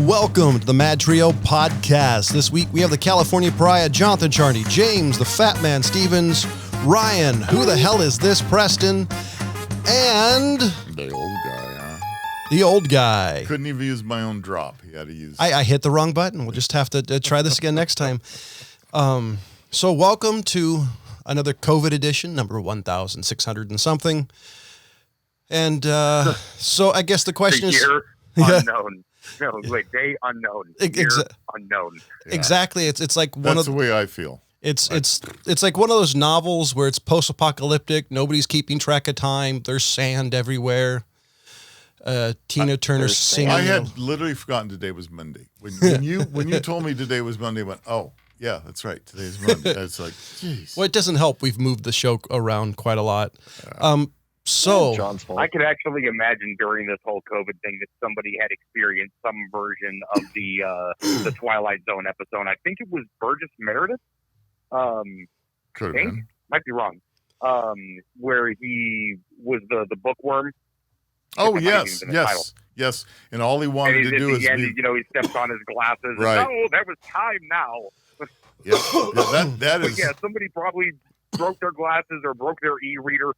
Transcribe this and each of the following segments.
Welcome to the MadTrio podcast. This week we have the California Pariah, Jonathan Charny, James, the Fat Man Stevens, Ryan, who the hell is this, Preston, and... The old guy, huh? The old guy. Couldn't even use my own drop. He had to use... I hit the wrong button. We'll just have to try this again next time. So welcome to another COVID edition, number 1,600 and something. And so I guess the question is... Year unknown. No, wait, day unknown. Year unknown. Yeah. Exactly. It's like That's the way I feel. It's like one of those novels where it's post-apocalyptic. Nobody's keeping track of time. There's sand everywhere. Tina Turner singing. I had literally forgotten today was Monday. When you told me today was Monday, I went, oh, yeah, that's right. Today's Monday. It's like, geez. Well, it doesn't help. We've moved the show around quite a lot. So John's fault. I could actually imagine during this whole COVID thing that somebody had experienced some version of the Twilight Zone episode. I think it was Burgess Meredith. Could have been. Might be wrong. Where he was the bookworm. Oh, yes. And all he wanted to do is... he steps on his glasses. Right. And, oh, there was time now. That is... Yeah, somebody probably broke their glasses or broke their e-reader,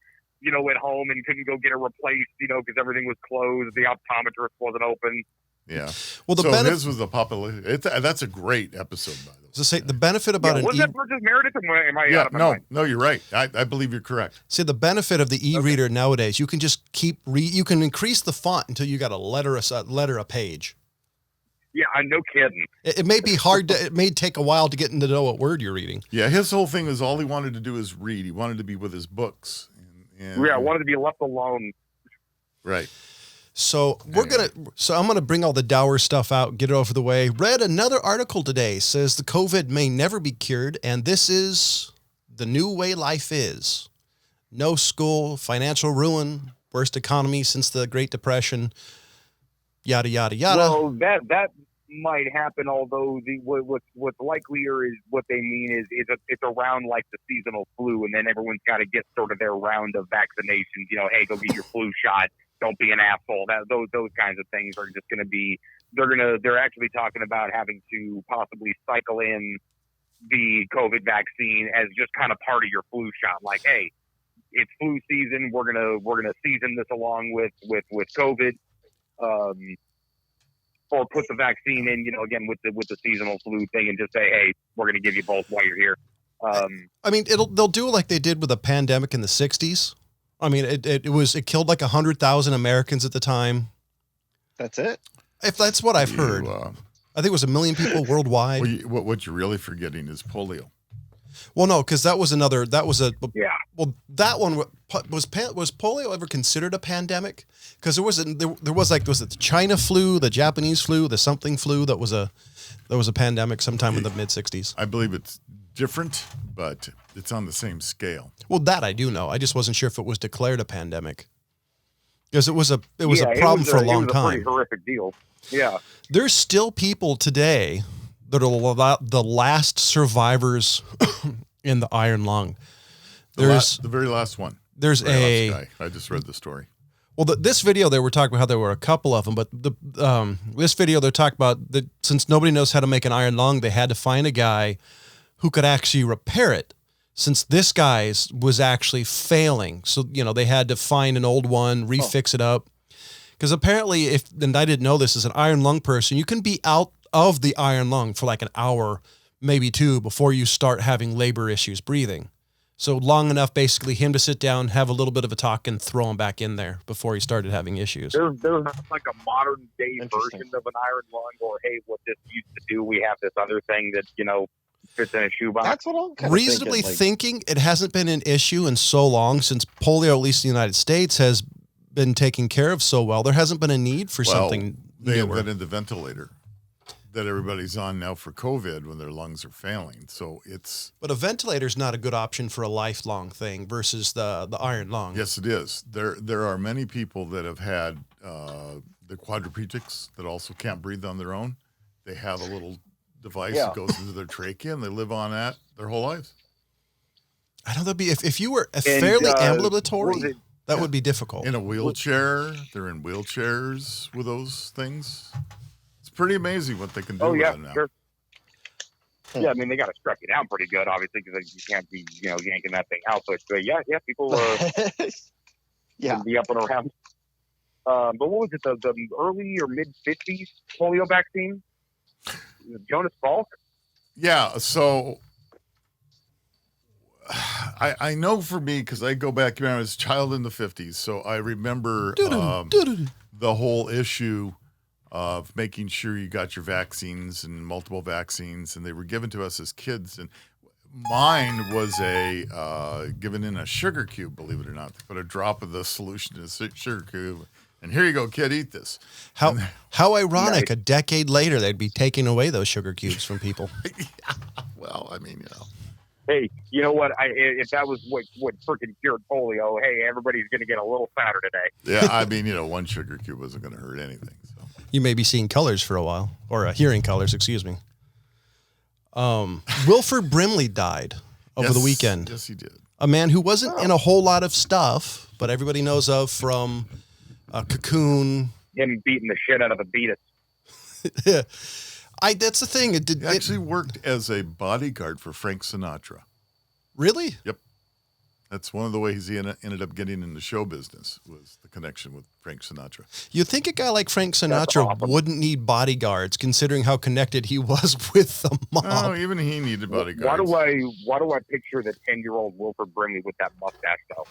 at home and couldn't go get it replaced, because everything was closed. The optometrist wasn't open. Yeah. Well, his was the popular... That's a great episode, by the way. To say the benefit about was that Burgess Meredith? Or am I out of my mind? No, you're right. I believe you're correct. See, the benefit of the e-reader nowadays, you can just you can increase the font until you got a letter a page. Yeah, no kidding. It may be hard it may take a while to get into know what word you're reading. Yeah, his whole thing is all he wanted to do is read. He wanted to be with his books. I wanted to be left alone. Right. So I'm gonna bring all the dour stuff out, get it over the way. Read another article today, says the COVID may never be cured, and this is the new way life is. No school, financial ruin, worst economy since the Great Depression, yada yada yada. Well, that might happen, although what's likelier is what they mean is it's around like the seasonal flu, and then everyone's got to get sort of their round of vaccinations. Hey, go get your flu shot. Don't be an asshole. Those kinds of things are just going to be. They're actually talking about having to possibly cycle in the COVID vaccine as just kind of part of your flu shot. Like, hey, it's flu season. We're gonna season this along with COVID, or put the vaccine in. Again with the seasonal flu thing, and just say, hey, we're gonna give you both while you're here. I mean, they'll do it like they did with the pandemic in the '60s. I mean, it killed like 100,000 Americans at the time. That's it. If that's what I've heard, I think it was 1 million people worldwide. Well, what you're really forgetting is polio. Well, no, because that was another. That was yeah. Well, that one was polio ever considered a pandemic? Because there was the China flu, the Japanese flu, the something flu that was a pandemic sometime in the mid '60s. I believe it's different, but it's on the same scale. Well, that I do know. I just wasn't sure if it was declared a pandemic because it was a problem for a long time. Pretty horrific deal. Yeah. There's still people today that are the last survivors in the iron lung. The very last one. There's last guy. I just read the story. Well, this video, they were talking about how there were a couple of them, but this video, they're talking about that since nobody knows how to make an iron lung, they had to find a guy who could actually repair it, since this guy's was actually failing. So, they had to find an old one, refix it up. Because apparently, and I didn't know this, as an iron lung person, you can be out of the iron lung for like an hour, maybe two, before you start having labor issues breathing. So long enough, basically, him to sit down, have a little bit of a talk, and throw him back in there before he started having issues. There's like a modern day version of an iron lung, or hey, what this used to do, we have this other thing that, fits in a shoebox. That's what I'm kind of reasonably thinking. It hasn't been an issue in so long since polio, at least in the United States, has been taken care of so well. There hasn't been a need for something They newer. invented the ventilator that everybody's on now for COVID when their lungs are failing. So But a ventilator is not a good option for a lifelong thing versus the iron lung. Yes, it is. There are many people that have had the quadriplegics that also can't breathe on their own. They have a little device that goes into their trachea, and they live on that their whole lives. I know that'd be if you were fairly ambulatory, that would be difficult. In a wheelchair, they're in wheelchairs with those things. pretty amazing what they can do. Oh yeah, with it now. sure. Yeah, I mean they got to strap you down pretty good, obviously, because you can't be yanking that thing out. But yeah, people can be up and around. But what was it? The early or mid '50s polio vaccine? Jonas Salk? Yeah. So I know for me, because I go back, I was a child in the '50s, so I remember the whole issue of making sure you got your vaccines and multiple vaccines, and they were given to us as kids. And mine was given in a sugar cube, believe it or not. They put a drop of the solution in a sugar cube, and here you go, kid, eat this. How ironic! Nice. A decade later, they'd be taking away those sugar cubes from people. Yeah, well, I mean, Hey, you know what? If that was what freaking cured polio, hey, everybody's going to get a little fatter today. Yeah, I mean, one sugar cube wasn't going to hurt anything. So you may be seeing colors for a while, or hearing colors. Excuse me. Wilfred Brimley died over the weekend. Yes, he did. A man who wasn't in a whole lot of stuff, but everybody knows of from Cocoon. Him beating the shit out of a beatus. That's the thing. He actually worked as a bodyguard for Frank Sinatra. Really? Yep. That's one of the ways he ended up getting into show business, was the connection with Frank Sinatra. You'd think a guy like Frank Sinatra wouldn't need bodyguards, considering how connected he was with the mob. Oh, even he needed bodyguards. Why do I picture the 10-year-old Wilfred Brimley with that mustache, though?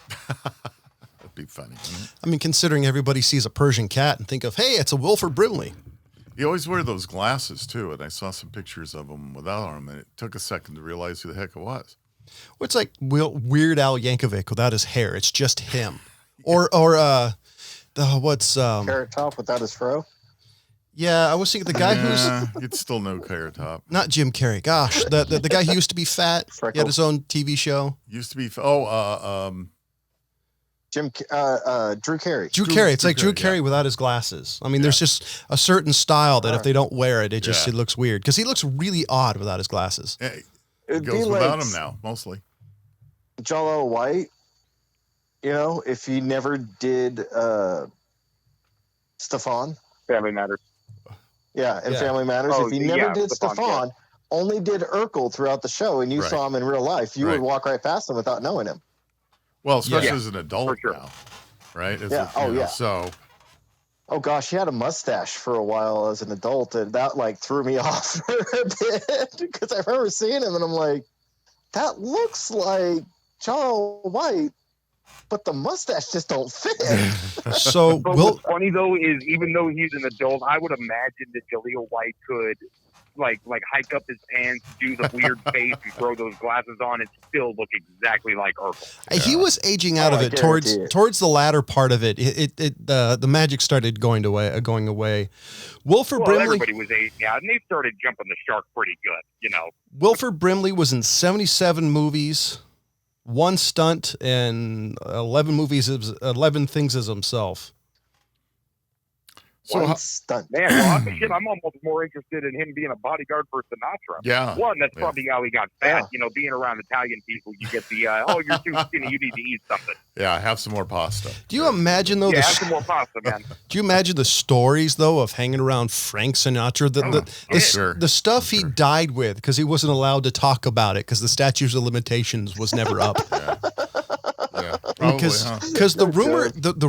That'd be funny. I mean, considering everybody sees a Persian cat and think of, hey, it's a Wilfred Brimley. He always wore those glasses, too, and I saw some pictures of him without them, and it took a second to realize who the heck it was. Well, it's like Weird Al Yankovic without his hair. It's just him. Or Carrot Top without his fro? Yeah, I was thinking the guy who's... You'd still know Carrot Top. Not Jim Carrey. Gosh, the guy who used to be fat. Freckles. He had his own TV show. Used to be... Drew Carey. Drew Carey. It's like Drew Carey without his glasses. I mean, there's just a certain style that if they don't wear it, it looks weird. Because he looks really odd without his glasses. Yeah, it goes without him now, mostly. Jallo White, if he never did Stefan. Family Matters. Yeah, and Family Matters. If he never did Stefan, only did Urkel throughout the show, and you saw him in real life, you would walk right past him without knowing him. Well, especially as an adult now, right? So. Oh gosh, he had a mustache for a while as an adult, and that threw me off for a bit because I remember seeing him, and I'm like, that looks like Jallo White, but the mustache just don't fit. So, what's funny though is even though he's an adult, I would imagine that Jaleel White could like hike up his pants, do the weird face, and throw those glasses on, and still look exactly like Urkel. Yeah. He was aging out of it towards the latter part of it. The magic started going away. Wilfred Brimley. Everybody was aging out, and they started jumping the shark pretty good. Wilfred Brimley was in 77 movies, 1 stunt, and 11 things as himself. So stunt. Man, I'm almost more interested in him being a bodyguard for Sinatra. Yeah. One, that's probably how he got fat. Being around Italian people, you get the, you're too skinny, you need to eat something. Yeah, have some more pasta. Do you imagine, though? Have some more pasta, man. Do you imagine the stories, though, of hanging around Frank Sinatra? The stuff he died with because he wasn't allowed to talk about it because the statute of limitations was never up. Because the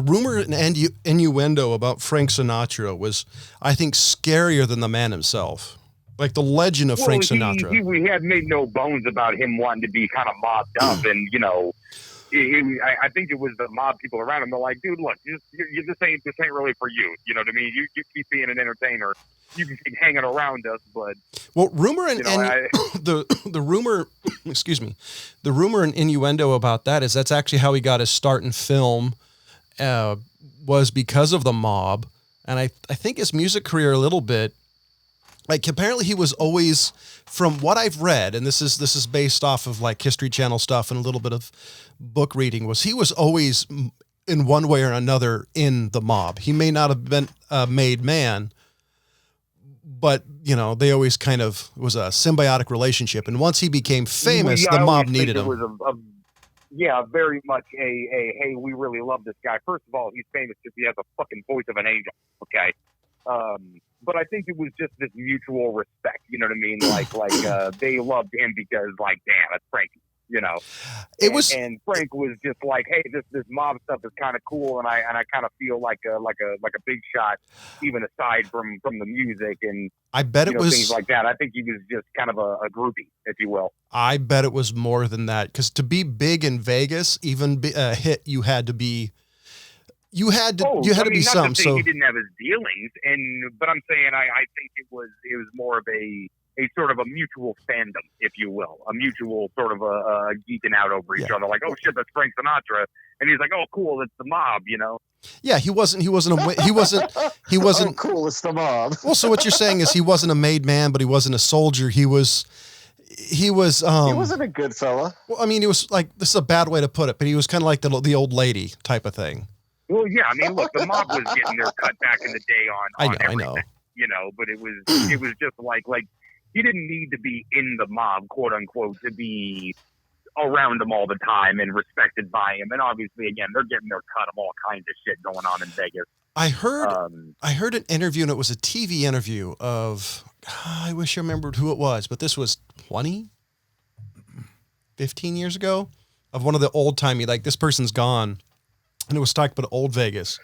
rumor and innuendo about Frank Sinatra was, I think, scarier than the man himself. Like the legend of Frank Sinatra. We had made no bones about him wanting to be kind of mobbed up, and I think it was the mob people around him. They're like, dude, look, this ain't really for you. You know what I mean? You keep being an entertainer. You can keep hanging around us, but rumor and the rumor, excuse me, the rumor and innuendo about that is that's actually how he got his start in film, was because of the mob, and I think his music career a little bit. Like apparently he was always, from what I've read, and this is based off of like History Channel stuff and a little bit of book reading, he was always in one way or another in the mob. He may not have been a made man, but they always kind of, it was a symbiotic relationship. And once he became famous, the mob needed him. It was very much a hey, we really love this guy. First of all, he's famous because he has a fucking voice of an angel. Okay. But I think it was just this mutual respect. You know what I mean? Like they loved him because, like, damn, it's Frankie. You know, and Frank was just like, hey, this mob stuff is kind of cool, and I kind of feel like a big shot, even aside from the music and I bet it was things like that. I think he was just kind of a groupie, if you will. I bet it was more than that, because to be big in Vegas, even a hit, you had to be. You had to be some. So he didn't have his dealings, but I'm saying I think it was more of a sort of a mutual fandom, if you will, a mutual sort of a geeking out over each other, like, oh shit, that's Frank Sinatra, and he's like, oh cool, it's the mob, you know? Yeah, he wasn't oh, cool, it's the mob. Well, so what you're saying is he wasn't a made man, but he wasn't a soldier. He wasn't a good fella. Well, I mean, he was like, this is a bad way to put it, but he was kind of like the old lady type of thing. Well, yeah, I mean, look, the mob was getting their cut back in the day on everything, I know. You know, but it was just like he didn't need to be in the mob, quote unquote, to be around them all the time and respected by him. And obviously, again, they're getting their cut of all kinds of shit going on in Vegas. I heard an interview, and it was a TV interview of, I wish I remembered who it was, but this was 15 years ago, of one of the old timey, like, this person's gone, and it was talking about old Vegas.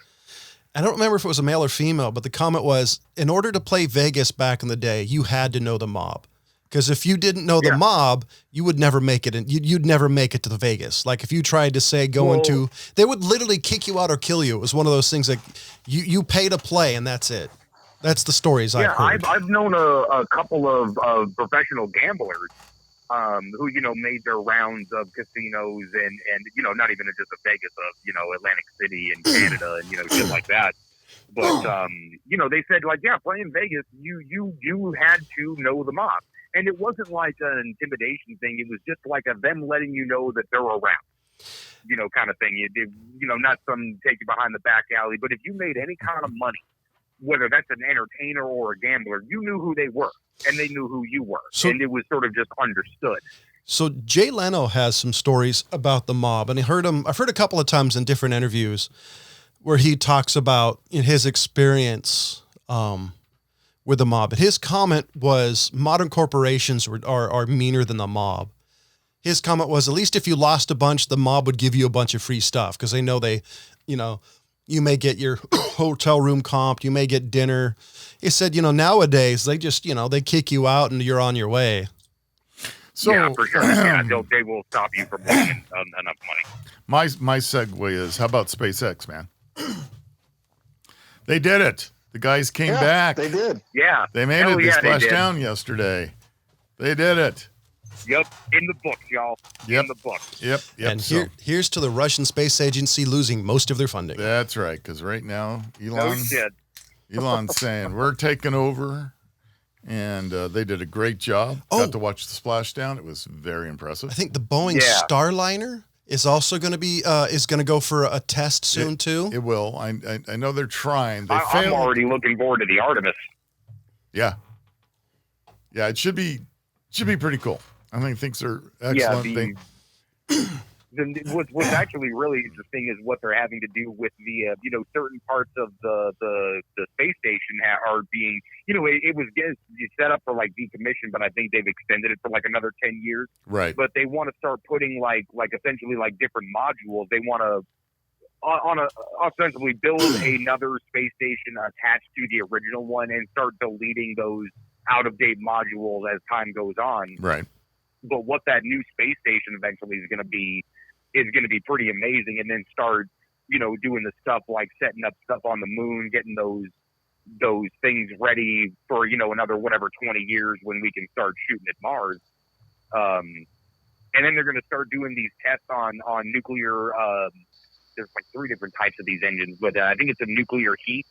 I don't remember if it was a male or female, but the comment was, in order to play Vegas back in the day, you had to know the mob. Because if you didn't know the mob, you would never make it. And you'd never make it to the Vegas. Like, if you tried to say they would literally kick you out or kill you. It was one of those things like you pay to play, and that's it. That's the stories I've heard. I've known a couple of professional gamblers who, made their rounds of casinos and not even just of Vegas, of, Atlantic City and Canada and, shit like that. But, they said, like, yeah, playing Vegas, you had to know the mob. And it wasn't like an intimidation thing. It was just like them letting you know that they're around, kind of thing. Not some take you behind the back alley, but if you made any kind of money, whether that's an entertainer or a gambler, you knew who they were and they knew who you were. And it was sort of just understood. So Jay Leno has some stories about the mob, and I've heard a couple of times in different interviews where he talks about his experience with the mob. But his comment was modern corporations are meaner than the mob. His comment was, at least if you lost a bunch, the mob would give you a bunch of free stuff because they know you may get your hotel room comped, you may get dinner. He said, nowadays they just, they kick you out and you're on your way. So, yeah, for sure. Yeah, they will stop you from making enough money. My segue is, how about SpaceX, man? They did it. The guys came back. They did. Yeah. They made it. They splashed down yesterday. They did it. Yep. In the book, y'all. Yep. In the book. Yep. And here's to the Russian Space Agency losing most of their funding. That's right. Because right now, Elon's saying, we're taking over. And they did a great job. Got to watch the splashdown. It was very impressive. I think the Boeing Starliner is also going to be go for a test soon too. It will. I know they're trying. I'm already looking forward to the Artemis. Yeah. Yeah, it should be pretty cool. I think things are excellent. What's actually really interesting is what they're having to do with the certain parts of the space station are being it was set up for like decommission, but I think they've extended it for like another 10 years. Right. But they want to start putting like essentially like different modules. They want to ostensibly build another space station attached to the original one and start deleting those out of date modules as time goes on. Right. But what that new space station eventually is going to be pretty amazing, and then start, doing the stuff like setting up stuff on the moon, getting those things ready for, another whatever 20 years when we can start shooting at Mars. And then they're going to start doing these tests on nuclear. There's like 3 different types of these engines, but I think it's a nuclear heat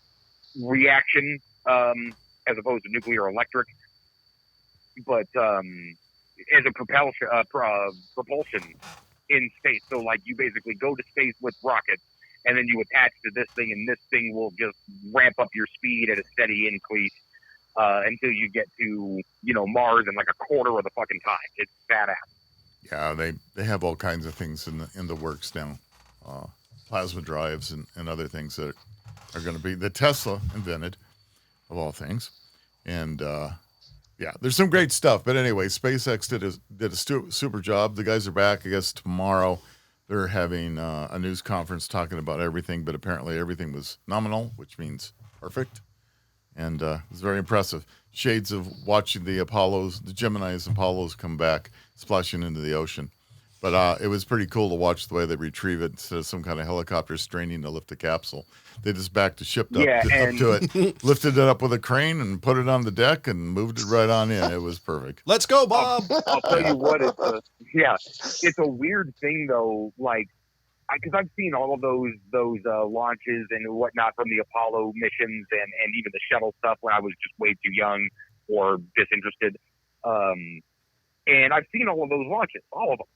reaction as opposed to nuclear electric. But as a propulsion in space. So like you basically go to space with rockets and then you attach to this thing, and this thing will just ramp up your speed at a steady increase until you get to, Mars in like a quarter of the fucking time. It's badass. Yeah, they have all kinds of things in the works now. Plasma drives and other things that are going to be, that Tesla invented of all things. And there's some great stuff. But anyway, SpaceX did a super job. The guys are back, I guess, tomorrow. They're having a news conference talking about everything, but apparently everything was nominal, which means perfect. And it was very impressive. Shades of watching the Gemini's Apollos come back, splashing into the ocean. But it was pretty cool to watch the way they retrieve it instead of some kind of helicopter straining to lift the capsule. They just backed the ship up to it, lifted it up with a crane and put it on the deck and moved it right on in. It was perfect. Let's go, Bob. I'll tell you what, it's a weird thing though. Like, because I've seen all of those launches and whatnot from the Apollo missions and even the shuttle stuff when I was just way too young or disinterested. And I've seen all of those launches, all of them.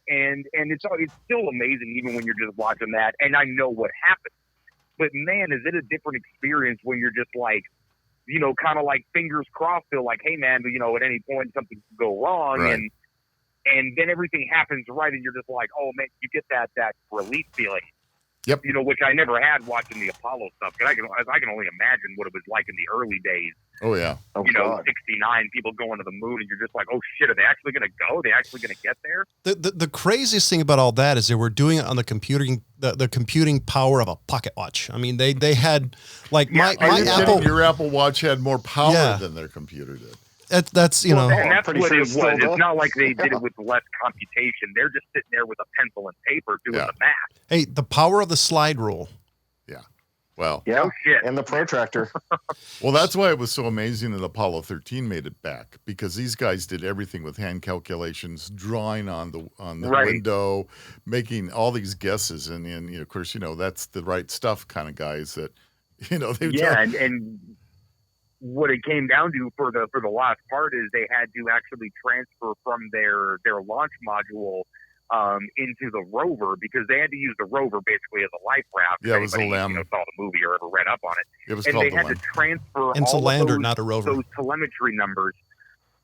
And it's still amazing even when you're just watching that, and I know what happened. But man, is it a different experience when you're just like, kind of like fingers crossed, feel like, hey man, at any point something could go wrong, right. and then everything happens right, and you're just like, oh man, you get that relief feeling. Yep. Which I never had watching the Apollo stuff. Because I can only imagine what it was like in the early days. Oh yeah. 69 people going to the moon, and you're just like, oh shit, are they actually going to go? Are they actually going to get there? The craziest thing about all that is they were doing it on the computing power of a pocket watch. I mean, they had like my Apple. Your Apple Watch had more power than their computer did. That's and that's what it was. It's not like they did it with less computation. They're just sitting there with a pencil and paper doing the math. Hey, the power of the slide rule. Yeah. Well. Yeah. No shit. And the protractor. Well, that's why it was so amazing that Apollo 13 made it back, because these guys did everything with hand calculations, drawing on the window, making all these guesses, and of course, that's the right stuff kind of guys that they and what it came down to for the last part is they had to actually transfer from their launch module into the rover, because they had to use the rover basically as a life raft. Yeah, it was a LEM. Saw the movie or ever read up on it. It was and called they the had LEM. to transfer And it's a all lander, of not a rover. those telemetry numbers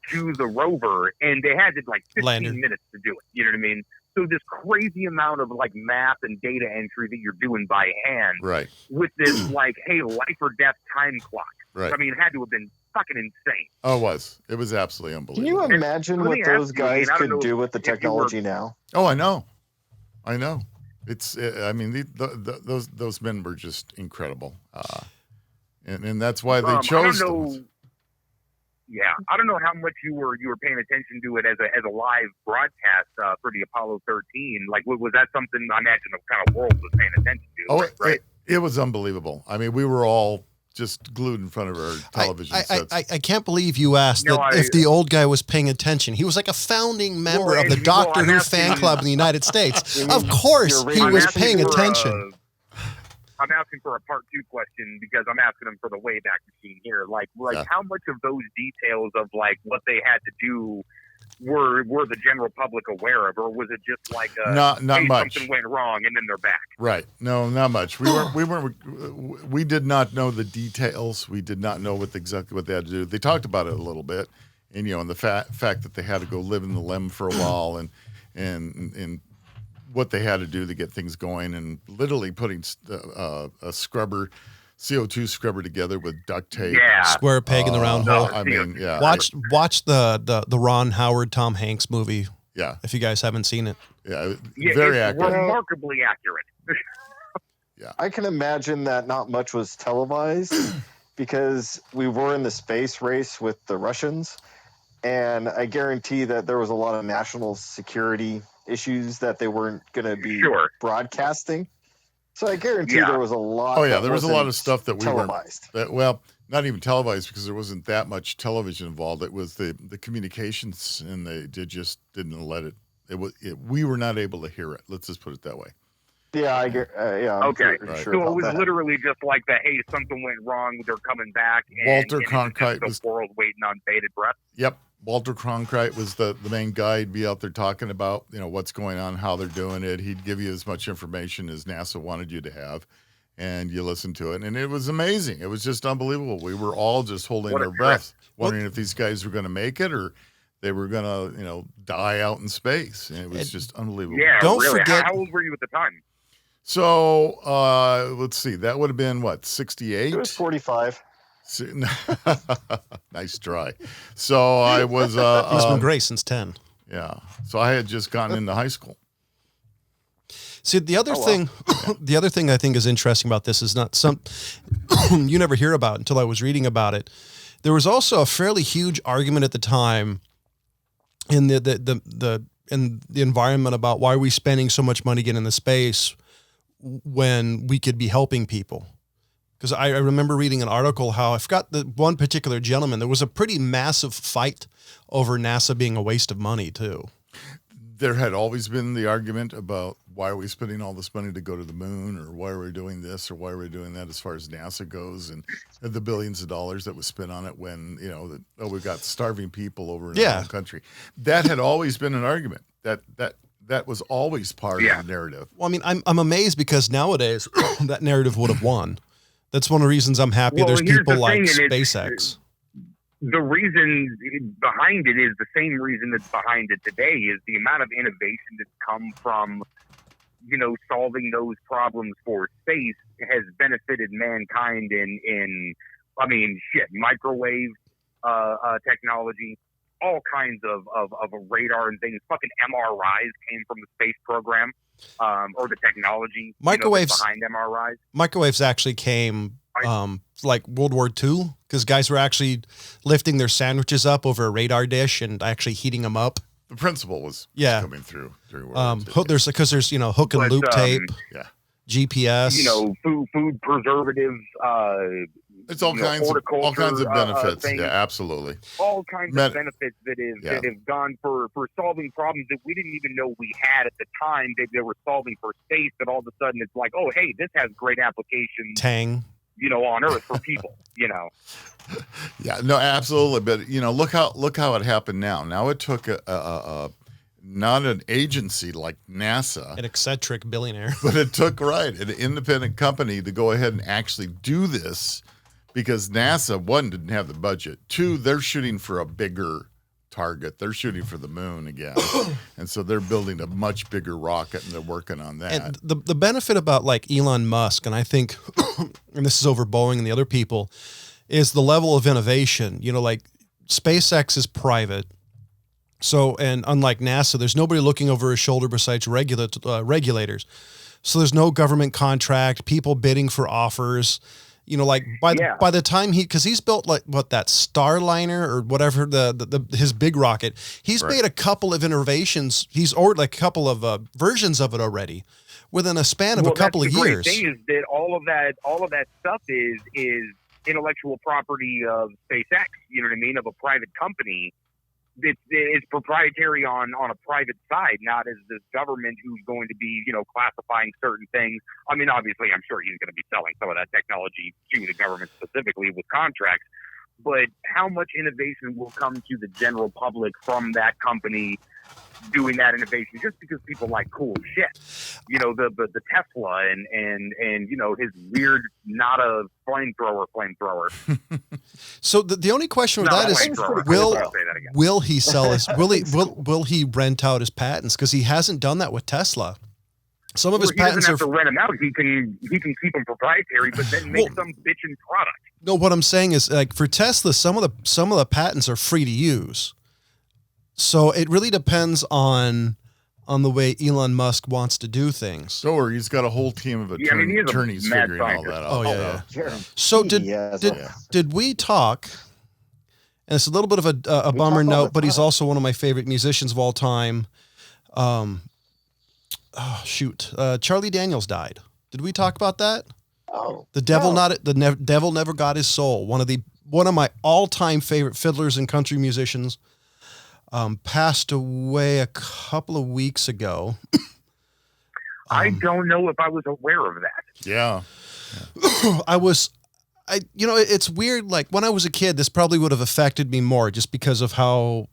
to the rover, and they had to 15 minutes to do it. You know what I mean? So this crazy amount of math and data entry that you're doing by hand, right? With this hey, life or death time clock. Right. I mean, it had to have been fucking insane. Oh, it was. It was absolutely unbelievable. Can you imagine what those guys could do with the technology now? Oh, I know. It's. I mean, those men were just incredible, and that's why they chose them. Yeah, I don't know how much you were paying attention to it as a live broadcast for the Apollo 13. Like, was that something I imagine the kind of world was paying attention to? Oh, right? It was unbelievable. I mean, we were all just glued in front of our television sets. I can't believe you asked if the old guy was paying attention. He was like a founding member of the Doctor Who fan club in the United States. Of course, he was paying attention. I'm asking for a part 2 question because I'm asking them for the Wayback Machine here. Like how much of those details of what they had to do were the general public aware of, or was it just not much? Something went wrong and then they're back. Right? No, not much. We did not know the details. We did not know exactly what they had to do. They talked about it a little bit, and and the fact that they had to go live in the LEM for a while, and what they had to do to get things going, and literally putting a scrubber, CO2 scrubber together with duct tape. Yeah. Square peg in the round hole. I mean, yeah. Watch the Ron Howard, Tom Hanks movie. Yeah. If you guys haven't seen it. Yeah. Very accurate. Remarkably accurate. Yeah. I can imagine that not much was televised because we were in the space race with the Russians, and I guarantee that there was a lot of national security issues that they weren't going to be broadcasting. So I guarantee there was a lot. Oh yeah, there was a lot of stuff that we televised. Not even televised, because there wasn't that much television involved. It was the communications, and they just didn't let it. We were not able to hear it. Let's just put it that way. Yeah, okay. Sure so it was literally just like the, hey, something went wrong, they're coming back. Walter Cronkite was the world waiting on bated breath. Yep. Walter Cronkite was the main guy. He'd be out there talking about, what's going on, how they're doing it. He'd give you as much information as NASA wanted you to have, and you listen to it. And it was amazing. It was just unbelievable. We were all just holding our breath, wondering if these guys were going to make it or they were going to, die out in space. And it was just unbelievable. Yeah, Don't really. forget. How old were you at the time? So let's see. That would have been, what, 68? It was 45. Nice try. So I was. He's been great since 10. Yeah. So I had just gotten into high school. See, the other the other thing I think is interesting about this is not some you never hear about until I was reading about it. There was also a fairly huge argument at the time in the environment about why are we spending so much money getting into space when we could be helping people. Because I remember reading an article how I forgot the one particular gentleman. There was a pretty massive fight over NASA being a waste of money too. There had always been the argument about why are we spending all this money to go to the moon, or why are we doing this, or why are we doing that as far as NASA goes, and the billions of dollars that was spent on it when, we've got starving people over in our own country. That had always been an argument. That was always part of the narrative. Well, I mean, I'm amazed because nowadays that narrative would have won. That's one of the reasons I'm happy there's people like SpaceX. The reason behind it is the same reason that's behind it today, is the amount of innovation that's come from, solving those problems for space has benefited mankind in microwave technology, all kinds of radar and things. Fucking MRIs came from the space program, or the technology microwaves behind MRIs. Microwaves actually came like World War II, because guys were actually lifting their sandwiches up over a radar dish and actually heating them up. The principle was coming through during World War II. There's hook and loop tape, GPS, food preservatives. It's all kinds of benefits. Yeah, absolutely. All kinds of benefits that have gone for solving problems that we didn't even know we had at the time. They were solving for space, but all of a sudden it's like, oh, hey, this has great applications. Tang. On Earth for people. Yeah, no, absolutely. But look how it happened now. Now it took a not an agency like NASA, an eccentric billionaire, but it took an independent company to go ahead and actually do this, because NASA, one, didn't have the budget. Two, they're shooting for a bigger target. They're shooting for the moon again. And so they're building a much bigger rocket, and they're working on that. And the benefit about like Elon Musk, and I think, and this is over Boeing and the other people, is the level of innovation. Like SpaceX is private. So, and unlike NASA, there's nobody looking over his shoulder besides regulators. So there's no government contract, people bidding for offers. By the time because he's built that Starliner or whatever his big rocket, he's made a couple of innovations. He's ordered a couple of versions of it already within a span of a couple of years. The thing is that all of that stuff is intellectual property of SpaceX. You know what I mean? Of a private company. It's proprietary on a private side, not as this government who's going to be, classifying certain things. I mean, obviously, I'm sure he's going to be selling some of that technology to the government specifically with contracts. But how much innovation will come to the general public from that company doing that innovation just because people like cool shit? The Tesla and his weird not a flamethrower. So the only question with that is will he sell his will he rent out his patents, because he hasn't done that with Tesla. Some of his patents doesn't have to rent them out. He can keep them proprietary, but then make some bitchin' product. No, what I'm saying is, like, for Tesla, some of the patents are free to use. So it really depends on the way Elon Musk wants to do things. So he's got a whole team of attorneys figuring all that out. Oh yeah. Sure. So did we talk? And it's a little bit of a bummer note, but he's also one of my favorite musicians of all time. Charlie Daniels died. Did we talk about that? Oh, the devil devil never got his soul. One of my all-time favorite fiddlers and country musicians passed away a couple of weeks ago. I don't know if I was aware of that. Yeah. It's weird. Like, when I was a kid, this probably would have affected me more just because of how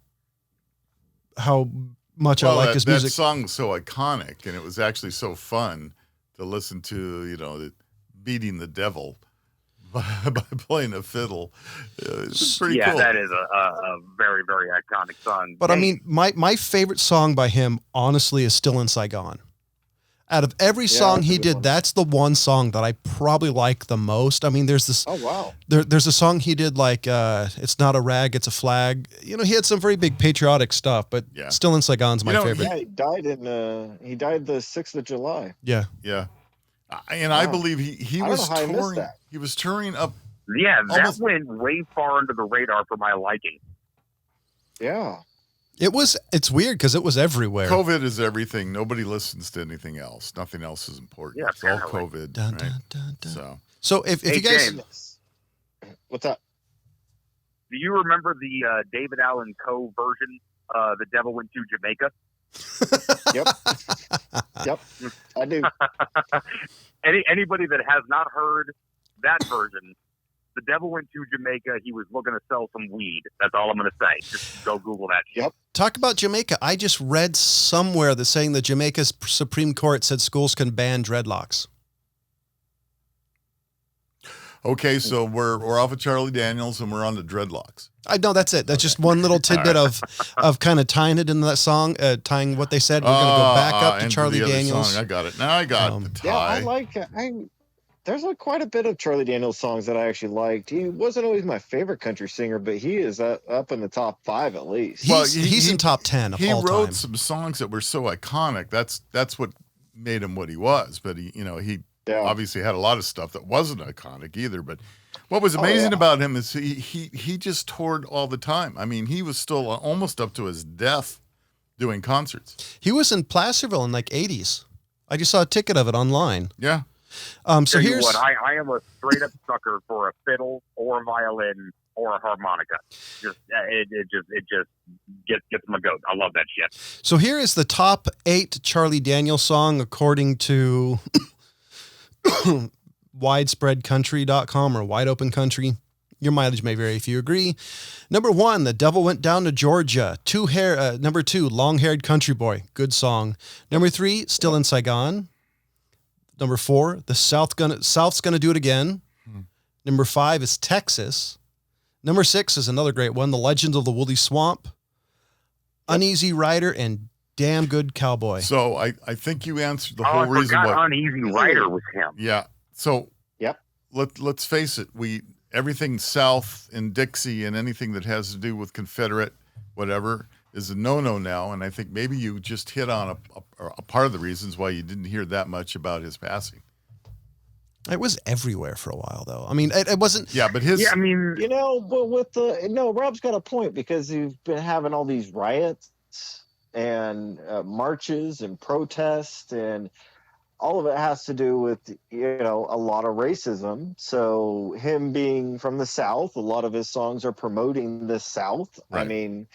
much I like his music. That song's so iconic, and it was actually so fun to listen to, beating the devil by playing a fiddle. It's pretty cool. Yeah, that is a very, very iconic song. But I mean, my favorite song by him, honestly, is Still in Saigon. Out of every song that's a he good did, one. that's the one song that I probably like the most. I mean, there's this. Oh wow. There's a song he did like "It's Not a Rag, It's a Flag." You know, he had some very big patriotic stuff, but Yeah. Still in Saigon's my favorite. Yeah, he died the 6th of July. Yeah. Yeah. And I Wow. believe he I don't was know how I missed touring. that. He was touring up. Yeah, that Almost- went way far under the radar for my liking. Yeah. It's weird because it was everywhere. COVID is everything. Nobody listens to anything else. Nothing else is important. Yeah, it's all apparently. COVID. Dun, right? dun, dun, dun. So So if Hey, you guys, James. What's up? Do you remember the David Allen Coe version, "The Devil Went to Jamaica"? Yep, I do. Anybody that has not heard that version, "The Devil Went to Jamaica," he was looking to sell some weed. That's all I'm going to say. Just go Google that shit. Yep. talk about Jamaica, I just read somewhere that saying the Jamaica's Supreme Court said schools can ban dreadlocks. okay, so we're off of Charlie Daniels and we're on to dreadlocks. I know that's it. That's just one little tidbit of kind of tying it into that song, tying what they said. We're going to go back up to into Charlie the other Daniels. song. I got it. Now I got the Yeah, tie. there's quite a bit of Charlie Daniels songs that I actually liked. He wasn't always my favorite country singer, but he is up in the top 5 at least. Well, He's in top 10 of He all wrote time. some songs that were so iconic. That's what made him what he was. But he obviously had a lot of stuff that wasn't iconic either. But what was amazing about him is he just toured all the time. I mean, he was still almost up to his death doing concerts. He was in Placerville in like 80s. I just saw a ticket of it online. Yeah. So Tell you here's what, I am a straight up sucker for a fiddle or a violin or a harmonica. It just gets my goat. I love that shit. So here is the top 8 Charlie Daniels song according to widespreadcountry.com or Wide Open Country. Your mileage may vary if you agree. Number 1, The Devil Went Down to Georgia. Number 2, Long Haired Country Boy. Good song. Number 3, Still in Saigon. Number 4, The South's Gonna Do It Again. Number 5 is Texas. Number 6 is another great one, The Legend of the Woolly Swamp. Uneasy Rider and Damn Good Cowboy. So I think you answered the whole I reason forgot why. Uneasy Rider was him. Yeah. So Yep. let's face it. Everything South and Dixie and anything that has to do with Confederate, whatever, is a no-no now. And I think maybe you just hit on a part of the reasons why you didn't hear that much about his passing. It was everywhere for a while, though. I mean, it wasn't. Yeah, but his. Yeah, I mean, But Rob's got a point because you've been having all these riots and marches and protests, and all of it has to do with a lot of racism. So him being from the South, a lot of his songs are promoting the South. Right. I mean,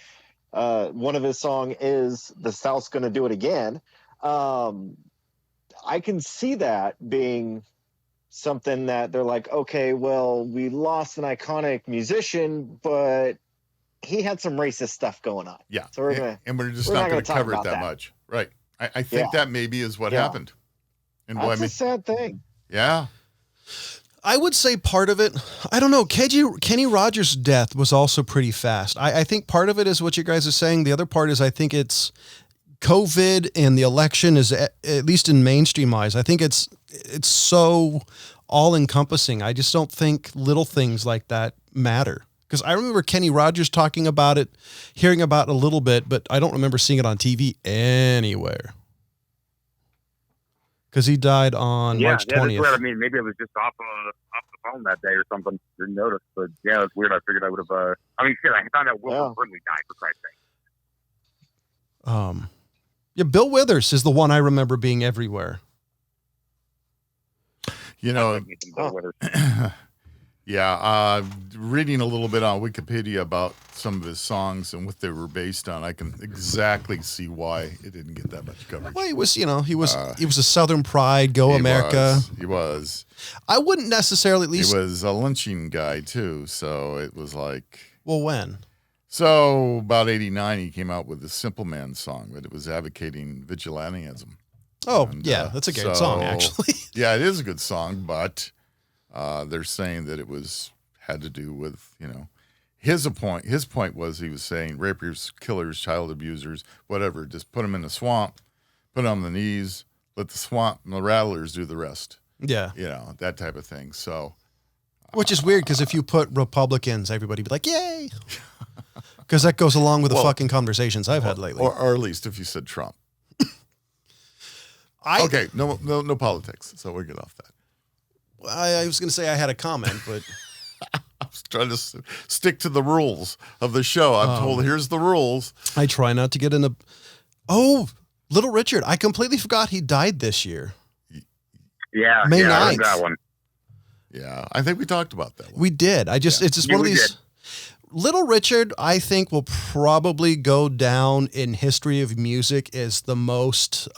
one of his songs is "The South's Gonna Do It Again." I can see that being something that they're like, okay, well, we lost an iconic musician, but he had some racist stuff going on. Yeah. So we're gonna, and we're just we're not not going to gonna talk cover it about that that. much. Right. I think that maybe is what happened. And that's a sad thing. yeah. I would say part of it, I don't know, Kenny Rogers' death was also pretty fast. I think part of it is what you guys are saying. The other part is I think it's COVID and the election is, at least in mainstream eyes, I think it's so all-encompassing. I just don't think little things like that matter. Because I remember Kenny Rogers talking about it, hearing about it a little bit, but I don't remember seeing it on TV anywhere. Because he died on March 20th. That's weird. I mean, maybe I was just off the phone that day or something. Didn't notice, but yeah, it's weird. I figured I would have. I mean, shit, I found out Wilfred Brimley died, for Christ's sake. Yeah, Bill Withers is the one I remember being everywhere. Yeah, reading a little bit on Wikipedia about some of his songs and what they were based on, I can exactly see why it didn't get that much coverage. Well, he was a Southern pride, Go America. He was. I wouldn't necessarily, at least. He was a lynching guy too, so it was like. Well, when? So about 89, he came out with the Simple Man song, but it was advocating vigilantism. Oh, And, yeah, that's a great song, actually. Yeah, it is a good song, but they're saying that it had to do with, his point. His point was he was saying rapers, killers, child abusers, whatever, just put them in the swamp, put them on the knees, let the Swamp and the Rattlers do the rest. Yeah. You know, that type of thing. So, which is weird because if you put Republicans, everybody would be like, yay. Because that goes along with the fucking conversations I've had lately. Or at least if you said Trump. Okay, no politics. So we're good off that. I was going to say I had a comment, but I was trying to stick to the rules of the show. I'm told here's the rules. I try not to get into. Oh, Little Richard! I completely forgot he died this year. Yeah, May 9th. I heard that one. Yeah, I think we talked about that one. We did. It's just one of these. Did. Little Richard, I think, will probably go down in history of music as the most.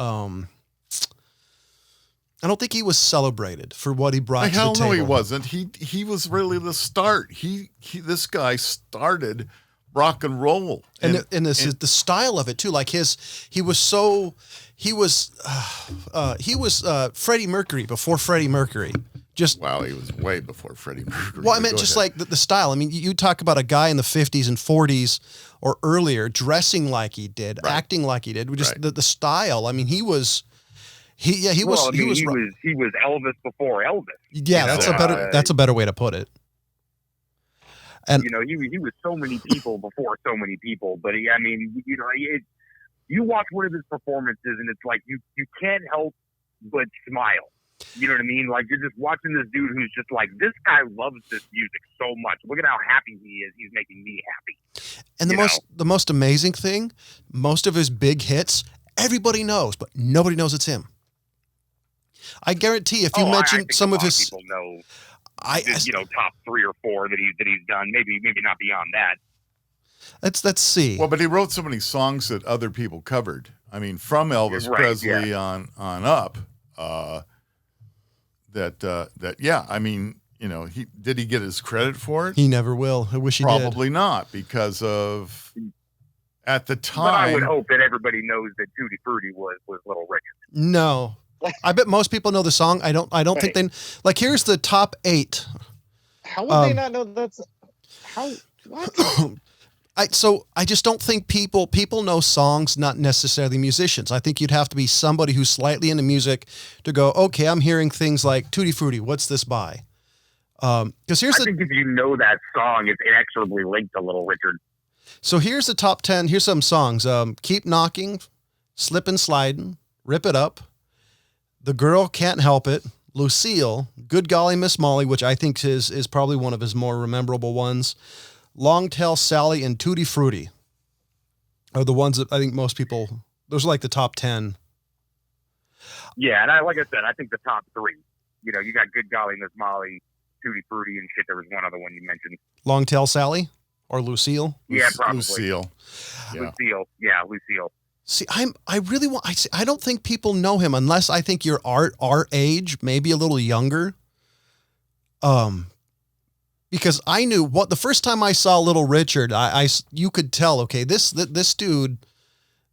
I don't think he was celebrated for what he brought to the table. No, he wasn't. He was really the start. This guy started rock and roll, and the style of it too. Like he was Freddie Mercury before Freddie Mercury. Wow, he was way before Freddie Mercury. Well, I meant just like the style. I mean, you talk about a guy in the 50s and 40s or earlier dressing like he did, acting like he did. Just the style. I mean, he was Elvis before Elvis. Yeah, that's a better way to put it. And you know, he was so many people before so many people. But you watch one of his performances, and it's like you can't help but smile. You know what I mean? Like you're just watching this dude who's just like, this guy loves this music so much. Look at how happy he is. He's making me happy. And the most amazing thing, most of his big hits, everybody knows, but nobody knows it's him. I guarantee if you mention some of his, people know, top 3 or 4 that he's done. Maybe not beyond that. Let's see. Well, but he wrote so many songs that other people covered. I mean, from Elvis Presley on up. I mean, you know, did he get his credit for it? He never will. I wish he did. Probably not, because of at the time. But I would hope that everybody knows that Tutti Frutti was Little Richard. No. I bet most people know the song. I don't think they like. Here's the top 8. How would they not know that's how? What? I just don't think people know songs, not necessarily musicians. I think you'd have to be somebody who's slightly into music to go, okay, I'm hearing things like Tutti Frutti. What's this by? Because I think if you know that song, it's inexorably linked to Little Richard. So here's the top 10. Here's some songs: Keep Knocking, Slippin' Slidin', Rip It Up, The Girl Can't Help It, Lucille, Good Golly Miss Molly, which I think is probably one of his more memorable ones. Long Tail Sally and Tutti Frutti are the ones that I think most people, those are like the top 10. Yeah, and like I said, I think the top 3. You know, you got Good Golly Miss Molly, Tutti Frutti, and shit. There was one other one you mentioned. Long Tail Sally or Lucille? Yeah, probably. Lucille. Yeah. Lucille. Yeah, Lucille. See, I don't think people know him unless I think you're our age, maybe a little younger. Because I knew the first time I saw Little Richard, you could tell, okay, this dude,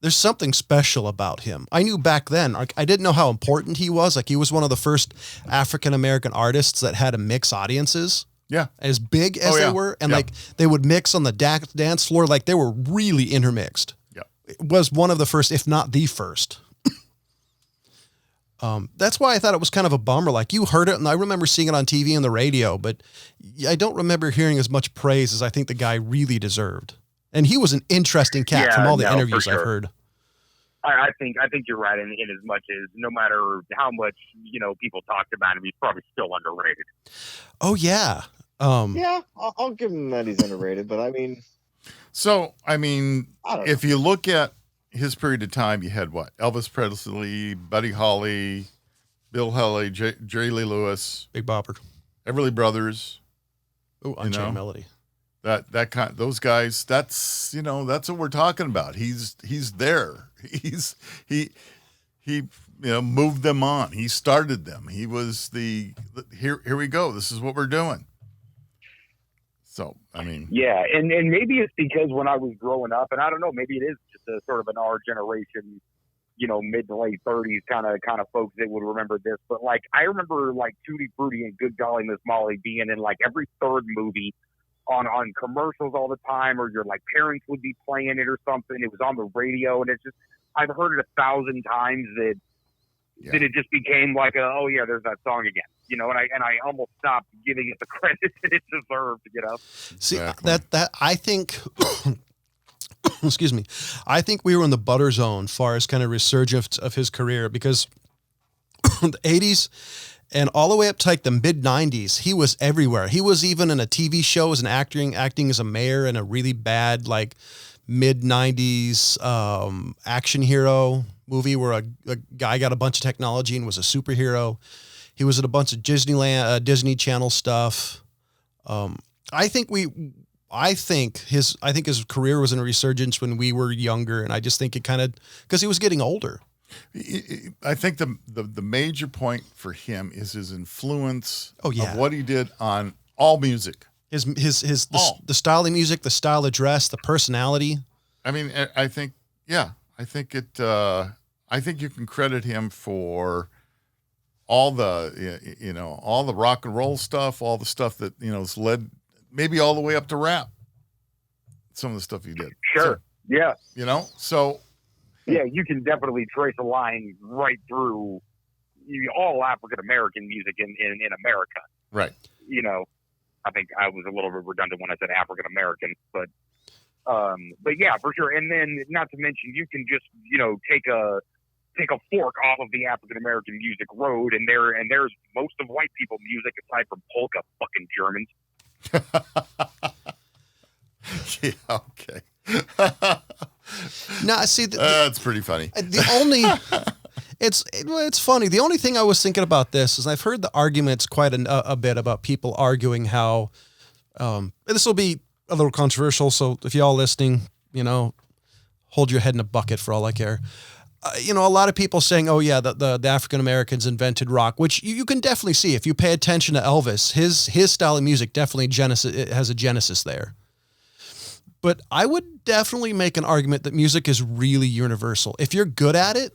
there's something special about him. I knew back then, I didn't know how important he was. Like he was one of the first African-American artists that had to mix audiences. Yeah. As big as they were. And like they would mix on the dance floor. Like they were really intermixed. Yeah. It was one of the first, if not the first. That's why I thought it was kind of a bummer. Like you heard it, and I remember seeing it on TV and the radio, but I don't remember hearing as much praise as I think the guy really deserved. And he was an interesting cat from all the interviews I've heard. I think you're right in as much as no matter how much people talked about him, he's probably still underrated. Oh yeah, yeah, I'll give him that he's underrated. But I mean, if you look at his period of time, you had what? Elvis Presley, Buddy Holly, Bill Haley, Jerry Lee Lewis, Big Bopper, Everly Brothers. Oh, Unchained Melody. Those guys. That's what we're talking about. He's there. He moved them on. He started them. He was here we go. This is what we're doing. So, I mean, yeah, and maybe it's because when I was growing up, and I don't know, maybe it is just a sort of an our generation, mid to late 30s kind of folks that would remember this. But like, I remember like Tutti Frutti and Good Golly Miss Molly being in like every third movie on commercials all the time, or your like parents would be playing it or something. It was on the radio, and it's just I've heard it 1,000 times that that it just became like, oh yeah, there's that song again, and I almost stopped giving it the credit that it deserved, See, that I think, excuse me, I think we were in the butter zone far as kind of resurgence of his career, because the 80s and all the way up to like the mid 90s, he was everywhere. He was even in a TV show as an acting as a mayor in a really bad, like, mid 90s action hero movie where a guy got a bunch of technology and was a superhero. He was in a bunch of Disney Channel stuff. I think his career was in a resurgence when we were younger, and I just think it kind of, because he was getting older. I think the major point for him is his influence of what he did on all music. The style of music, the style of dress, the personality. I mean, I think you can credit him for all the, all the rock and roll stuff, all the stuff that, has led maybe all the way up to rap. Some of the stuff he did. Sure. So, yeah. So. Yeah, you can definitely trace a line right through all African-American music in America. Right. I think I was a little bit redundant when I said African-American, but yeah, for sure. And then not to mention, you can just, take a fork off of the African-American music road, and there's most of white people music aside from polka fucking Germans. Yeah, okay. No, see, that's pretty funny. It's funny. The only thing I was thinking about this is I've heard the arguments quite a bit about people arguing how, this will be a little controversial. So if y'all listening, hold your head in a bucket for all I care. A lot of people saying, oh yeah, the African Americans invented rock, which you can definitely see if you pay attention to Elvis. His style of music definitely it has a genesis there. But I would definitely make an argument that music is really universal. If you're good at it,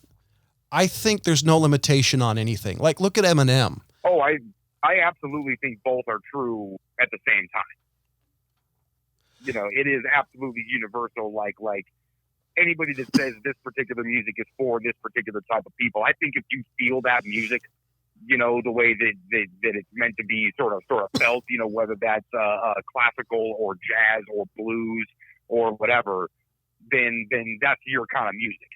I think there's no limitation on anything. Like, look at Eminem. Oh, I absolutely think both are true at the same time. It is absolutely universal. Like anybody that says this particular music is for this particular type of people, I think if you feel that music, the way that it's meant to be sort of felt, whether that's classical or jazz or blues or whatever, then that's your kind of music,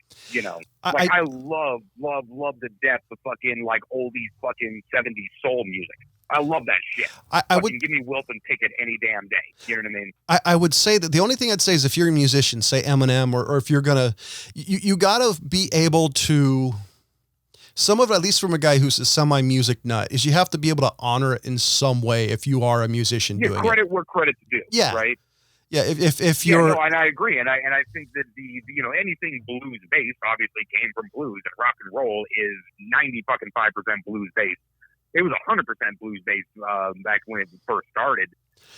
I love to death the fucking like oldies fucking 70s soul music. I love that shit. I would give me Wilson Pickett any damn day. You know what I mean? I would say that the only thing I'd say is if you're a musician, say Eminem, or if you're gonna, you gotta be able to. Some of it, at least from a guy who's a semi-music nut, is you have to be able to honor it in some way if you are a musician doing it. Credit where credit's due. Yeah. Right. Yeah. If you're, and I agree, and I think that the anything blues based obviously came from blues, and rock and roll is 95% blues based. It was 100% blues based back when it first started,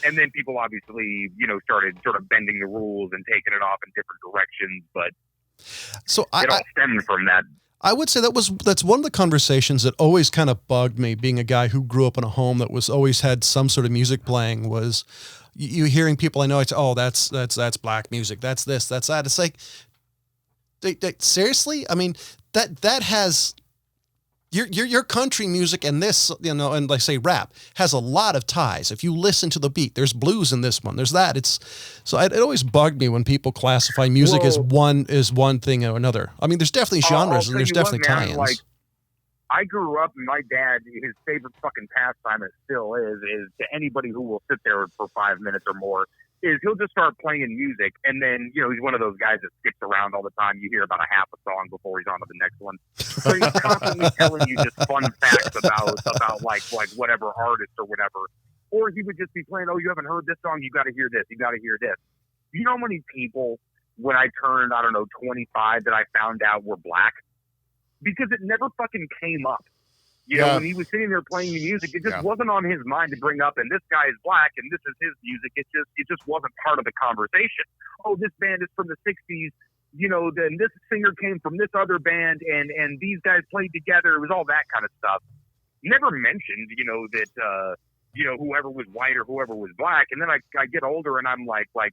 and then people obviously started sort of bending the rules and taking it off in different directions, but it all stemmed from that. I would say that's one of the conversations that always kind of bugged me, being a guy who grew up in a home that was always had some sort of music playing, was you hearing people I know, it's, oh, that's black music. That's this, that's that. It's like, seriously? I mean, that has your country music and this, and like say rap has a lot of ties. If you listen to the beat, there's blues in this one, there's that. It always bugged me when people classify music as one thing or another. I mean, there's definitely genres and there's definitely tie-ins. Like, I grew up and my dad, his favorite fucking pastime, it still is to anybody who will sit there for 5 minutes or more, is he'll just start playing music, and then he's one of those guys that skips around all the time. You hear about a half a song before he's on to the next one. So he's constantly telling you just fun facts about like whatever artist or whatever. Or he would just be playing, oh, you haven't heard this song? You got to hear this. You got to hear this. You know how many people when I turned 25 that I found out were black? Because it never fucking came up. When he was sitting there playing the music, it just wasn't on his mind to bring up, and this guy is black, and this is his music. It just wasn't part of the conversation. Oh, this band is from the 60s, then this singer came from this other band, and these guys played together. It was all that kind of stuff. Never mentioned, that, whoever was white or whoever was black. And then I get older, and I'm like, wait,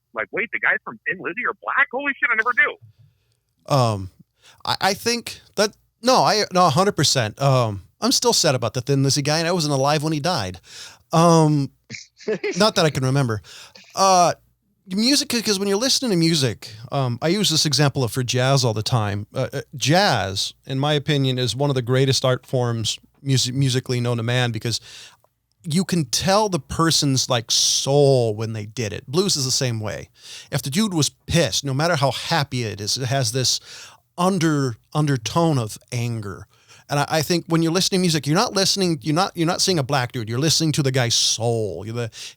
the guys from Thin Lizzy are black? Holy shit, I never knew. I think No, 100%. I'm still sad about the Thin Lizzy guy, and I wasn't alive when he died. Not that I can remember. Music, because when you're listening to music, I use this example for jazz all the time. Jazz, in my opinion, is one of the greatest art forms musically known to man, because you can tell the person's like soul when they did it. Blues is the same way. If the dude was pissed, no matter how happy it is, it has this undertone of anger. And I think when you're listening to music, you're not seeing a black dude. You're listening to the guy's soul,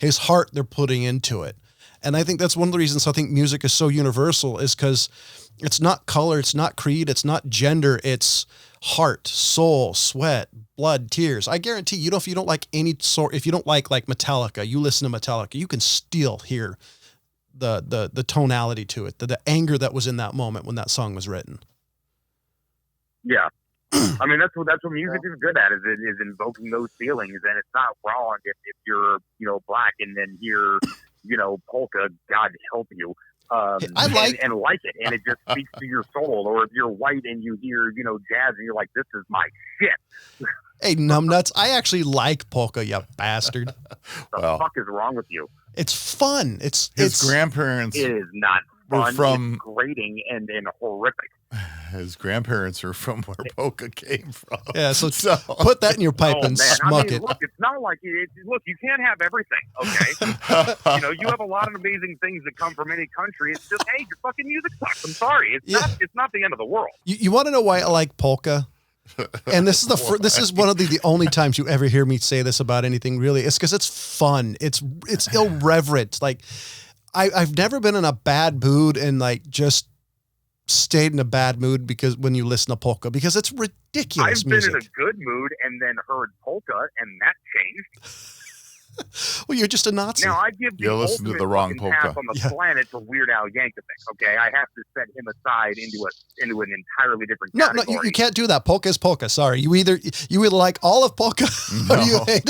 his heart they're putting into it. And I think that's one of the reasons I think music is so universal, is because it's not color, it's not creed, it's not gender, it's heart, soul, sweat, blood, tears. I guarantee you, if you don't like any sort, if you don't like Metallica, you listen to Metallica, you can still hear the tonality to it, the anger that was in that moment when that song was written. Yeah. I mean, that's what music is good at, is invoking those feelings. And it's not wrong if you're, black and then hear, polka, God help you. And like it, and it just speaks to your soul. Or if you're white and you hear, jazz, and you're like, this is my shit. Hey, numbnuts, I actually like polka, you bastard. The fuck is wrong with you? It's fun. It's grandparents. It is not fun. It's grating and horrific. His grandparents are from where polka came from. Yeah, so put that in your pipe and smuck it. Look, it's not like look, you can't have everything, okay? You have a lot of amazing things that come from any country. It's just, hey, your fucking music sucks. I'm sorry. It's not the end of the world. You want to know why I like polka? And this is this is one of the only times you ever hear me say this about anything, really. It's because it's fun. It's irreverent. Like, I've never been in a bad mood and like just stayed in a bad mood because when you listen to polka, because it's ridiculous music. I've been in a good mood and then heard polka, and that changed. Well, you're just a Nazi. Now, I give the listen to the wrong polka on the planet to Weird Al Yankovic. Okay, I have to set him aside into an entirely different category. No, you can't do that. Polka is polka. Sorry, you either like all of polka or you hate.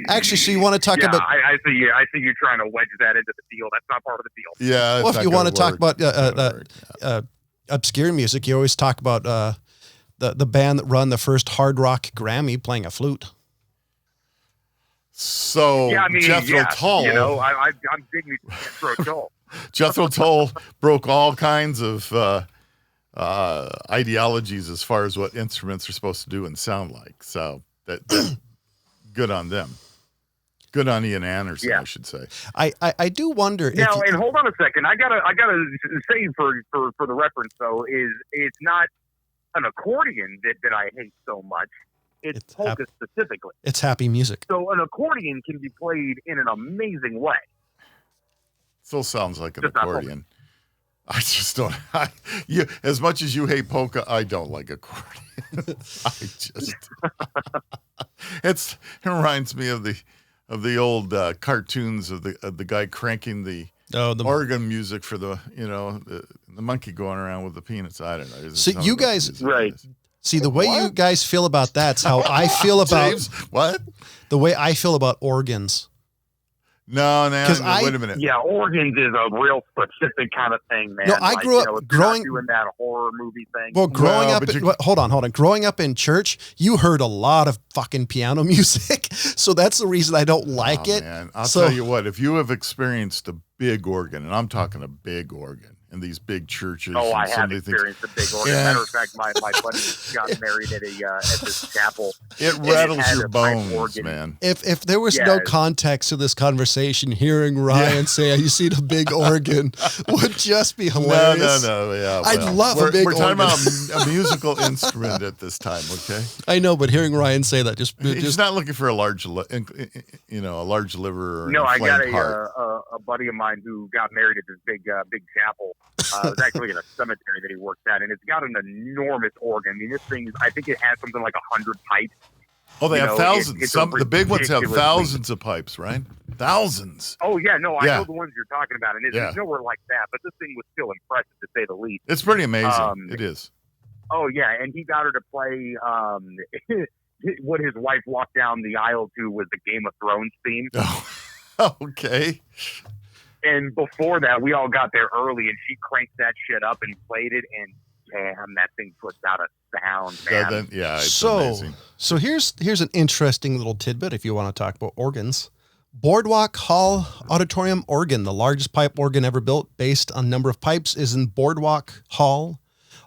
Actually, so you want to talk about? I see you trying to wedge that into the deal. That's not part of the deal. Yeah. Well, if you want to talk about obscure music, you always talk about the band that run the first hard rock Grammy playing a flute. So Jethro Tull, I'm digging Jethro Tull. Jethro Tull broke all kinds of ideologies as far as what instruments are supposed to do and sound like. So that good on them. Good on Ian Anderson, I should say. I do wonder. Now, and hold on a second. I gotta say for the reference though, is it's not an accordion that I hate so much. It's polka specifically. It's happy music. So an accordion can be played in an amazing way. Still sounds like an accordion. I just don't. As much as you hate polka, I don't like accordion. It reminds me of the old cartoons of the guy cranking the organ music for the monkey going around with the peanuts. I don't know. So you guys, right? See, the way you guys feel about that's how I feel about James, what? The way I feel about organs. No, wait a minute. Yeah, organs is a real specific kind of thing, man. No, I grew up doing that horror movie thing. Well, hold on. Growing up in church, you heard a lot of fucking piano music, so that's the reason I don't like it. Man, I'll tell you what. If you have experienced a big organ, and I'm talking a big organ in these big churches. Oh, I have experienced a big organ. Matter of fact, my buddy got married at this chapel. It rattles your bones, man. If there was no context to this conversation, hearing Ryan say, "You see the big organ," would just be hilarious. No. Yeah, I'd love a big organ. We're talking about a musical instrument at this time, okay? I know, but hearing Ryan say that he's not looking for a large liver or no. I got heart. A buddy of mine who got married at this big chapel. It was actually in a cemetery that he works at, and it's got an enormous organ. I mean, this thing, I think it has something like 100 pipes. Oh, they have thousands. The big ones have thousands of pipes, right? Thousands. Oh, yeah. No, I know the ones you're talking about, and it's nowhere like that, but this thing was still impressive, to say the least. It's pretty amazing. It is. Oh, yeah, and he got her to play what his wife walked down the aisle to was the Game of Thrones theme. Oh, okay. And before that, we all got there early, and she cranked that shit up and played it, and damn, that thing puts out a sound, man. It's amazing. So here's an interesting little tidbit if you want to talk about organs. Boardwalk Hall Auditorium organ, the largest pipe organ ever built based on number of pipes, is in Boardwalk Hall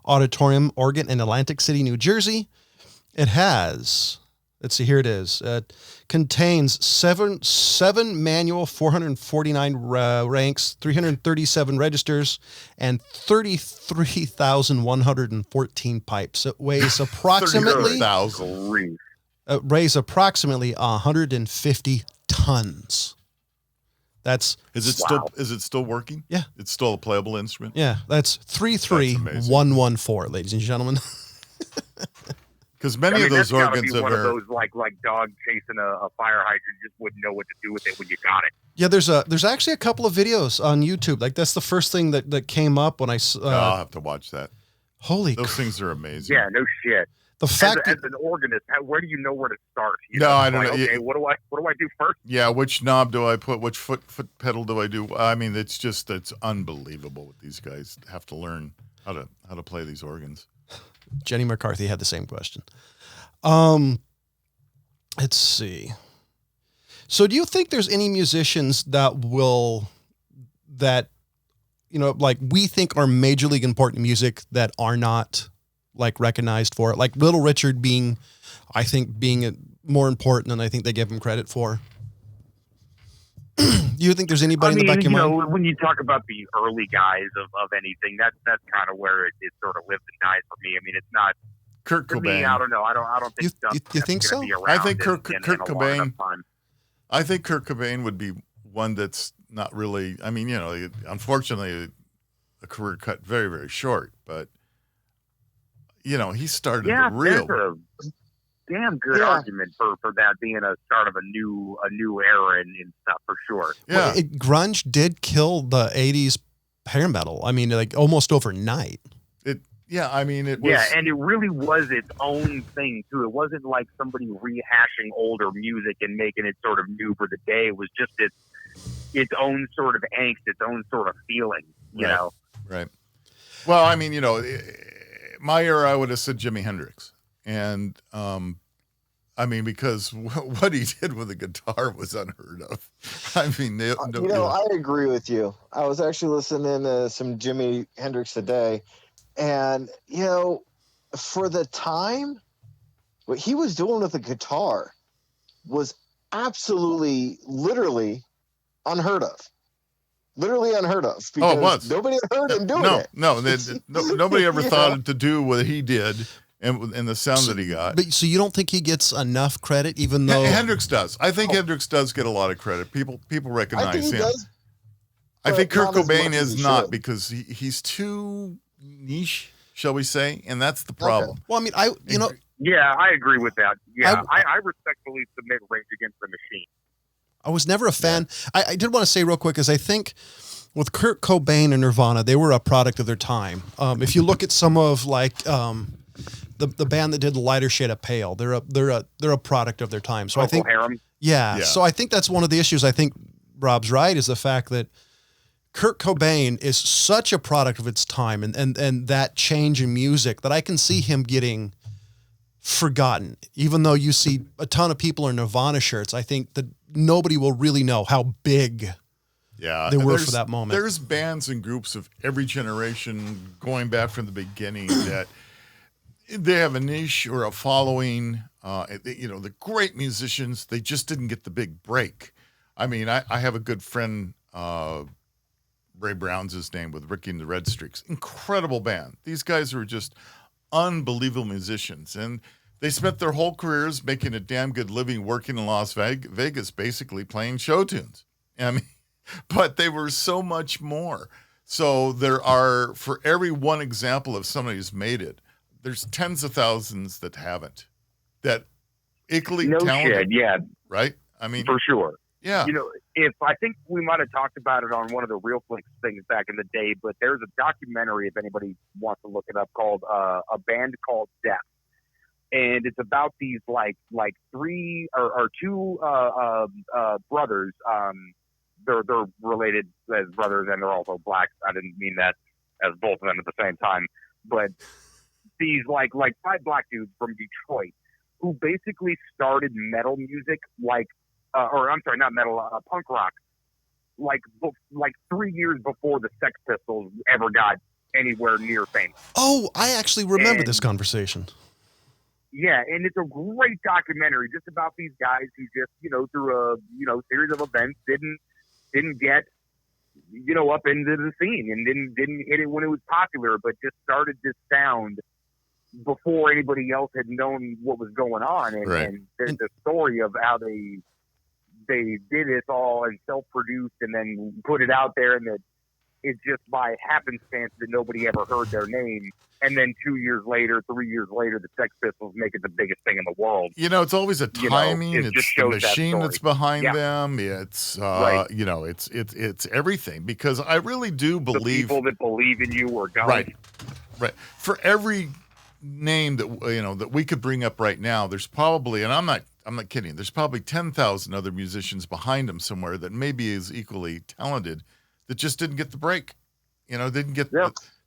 Auditorium organ in Atlantic City, New Jersey. It has, let's see, here it is. It contains seven manual, 449 ranks, 337 registers, and 33,114 pipes. It weighs approximately 150 tons. That's is it still working? Yeah, it's still a playable instrument. Yeah, that's 33114, ladies and gentlemen. Because many of those organs are one of those like dog chasing a fire hydrant, just wouldn't know what to do with it when you got it. Yeah, there's actually a couple of videos on YouTube. Like that's the first thing that came up when I. I'll have to watch that. Those things are amazing. Yeah, no shit. The fact as an organist, where do you know where to start? I don't know. Okay, what do I do first? Yeah, which knob do I put? Which foot pedal do I do? I mean, it's unbelievable what these guys have to learn how to play these organs. Jenny McCarthy had the same question. Let's see. So, do you think there's any musicians that like we think are major league important music that are not like recognized for it? Like Little Richard being more important than I think they give him credit for. Do you think there's anybody in the back of your mind? When you talk about the early guys of anything, that's kind of where it sort of lives and dies for me. I mean, it's not Kurt Cobain. Me, I don't know. I don't think you think so? I think Kurt Cobain. I think Kurt Cobain would be one that's not really. I mean, unfortunately, a career cut very, very short. But he started the real. That's a damn good argument for that being a start of a new era and stuff for sure. Yeah, grunge did kill the '80s hair metal. I mean, like almost overnight. It was. Yeah, and it really was its own thing too. It wasn't like somebody rehashing older music and making it sort of new for the day. It was just its own sort of angst, its own sort of feeling. You know. Right. Well, I mean, my era, I would have said Jimi Hendrix. And, because what he did with the guitar was unheard of. I mean, I agree with you. I was actually listening to some Jimi Hendrix today, and, for the time, what he was doing with the guitar was absolutely, literally unheard of. Literally unheard of. Because it was. Nobody had heard him doing it. Nobody ever thought to do what he did. And the sound that he got. But so you don't think he gets enough credit, even though Hendrix does? I think Hendrix does get a lot of credit. People recognize him. I think Kurt Cobain is not because he's too niche, shall we say? And that's the problem. Okay. Well, I mean, yeah, I agree with that. Yeah, I respectfully submit Rage Against the Machine. I was never a fan. Yeah. I did want to say real quick, is I think with Kurt Cobain and Nirvana, they were a product of their time. If you look at some of like. The band that did the Lighter Shade of Pale, they're a product of their time. So I think, yeah. So I think that's one of the issues. I think Rob's right is the fact that Kurt Cobain is such a product of its time and that change in music that I can see him getting forgotten. Even though you see a ton of people in Nirvana shirts, I think that nobody will really know how big they were for that moment. There's bands and groups of every generation going back from the beginning that they have a niche or a following. The great musicians, they just didn't get the big break. I mean, I have a good friend, Ray Brown's his name, with Ricky and the Red Streaks. Incredible band. These guys were just unbelievable musicians. And they spent their whole careers making a damn good living working in Las Vegas, basically playing show tunes. I mean, but they were so much more. So there are, for every one example of somebody who's made it, there's tens of thousands that haven't. That equally talented. Yeah. Right? I mean, for sure. Yeah. If I think we might have talked about it on one of the Real Flicks things back in the day, but there's a documentary, if anybody wants to look it up, called A Band Called Death. And it's about these like three or two brothers. They're related as brothers and they're also black. I didn't mean that as both of them at the same time. but these like 5 black dudes from Detroit who basically started metal music, or I'm sorry, not metal, punk rock, like 3 years before the Sex Pistols ever got anywhere near fame. Oh, I actually remember this conversation. Yeah, and it's a great documentary just about these guys who just, through a, series of events didn't get, up into the scene and didn't hit it when it was popular, but just started this sound before anybody else had known what was going on. And there's a story of how they did this all and self-produced and then put it out there, and that it's just by happenstance that nobody ever heard their name. And then 2 years later, 3 years later, the Sex Pistols make it the biggest thing in the world. It's always a timing. It's the machine that's behind them. It's it's everything, because I really do believe the people that believe in you are going. Right. For every name that that we could bring up right now, there's probably, and I'm not kidding, there's probably 10,000 other musicians behind them somewhere that maybe is equally talented that just didn't get the break. Didn't get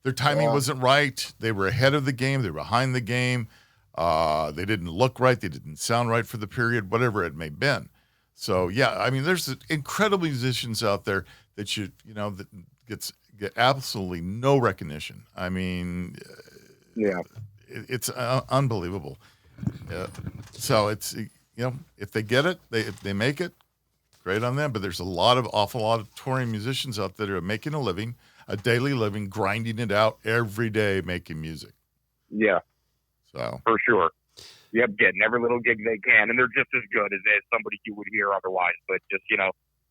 their timing wasn't right. They were ahead of the game. They were behind the game. They didn't look right. They didn't sound right for the period, whatever it may have been. So there's incredible musicians out there that that get absolutely no recognition. It's unbelievable. So it's if they get it, if they make it, great on them. But there's awful lot of touring musicians out there that are making a living, a daily living, grinding it out every day, making music. Yeah. So for sure. Yep, getting every little gig they can, and they're just as good as somebody you would hear otherwise. But just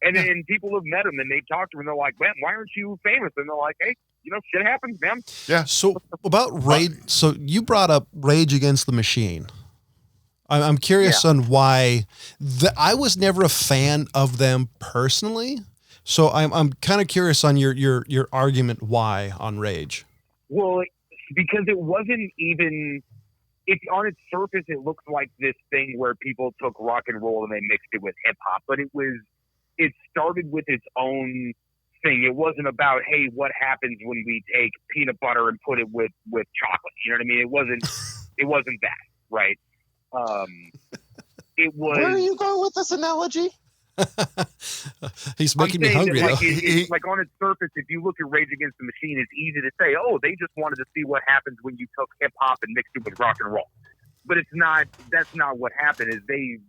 and then people have met them and they talk to them and they're like, "Man, why aren't you famous?" And they're like, "Hey, shit happens, man." Yeah. So about Rage, so you brought up Rage Against the Machine. I'm curious on why. I was never a fan of them personally, so I'm kind of curious on your argument why on Rage. Well, because it wasn't even. It's on its surface, it looks like this thing where people took rock and roll and they mixed it with hip hop, but it started with its own thing. It wasn't about, hey, what happens when we take peanut butter and put it with chocolate? You know what I mean? It wasn't that, right? It was. Where are you going with this analogy? He's making me hungry. Like on its surface, if you look at Rage Against the Machine, it's easy to say, "Oh, they just wanted to see what happens when you took hip hop and mixed it with rock and roll." But it's not. That's not what happened. Is they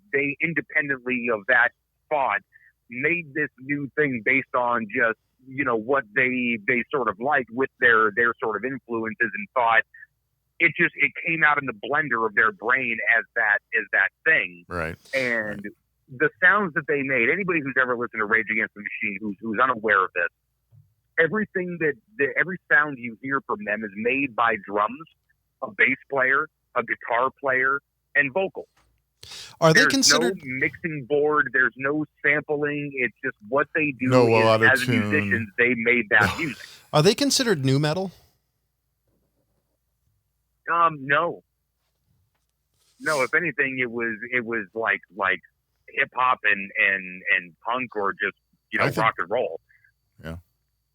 independently of that thought made this new thing based on just what they sort of liked with their sort of influences, and thought it came out in the blender of their brain as that thing, right? And the sounds that they made, anybody who's ever listened to Rage Against the Machine who's unaware of this, everything every sound you hear from them is made by drums, a bass player, a guitar player, and vocals. Are they considered no mixing board? There's no sampling. It's just what they do. As musicians, they made that music. Are they considered nu metal? No. If anything, it was like hip hop and punk, or just rock and roll. Yeah,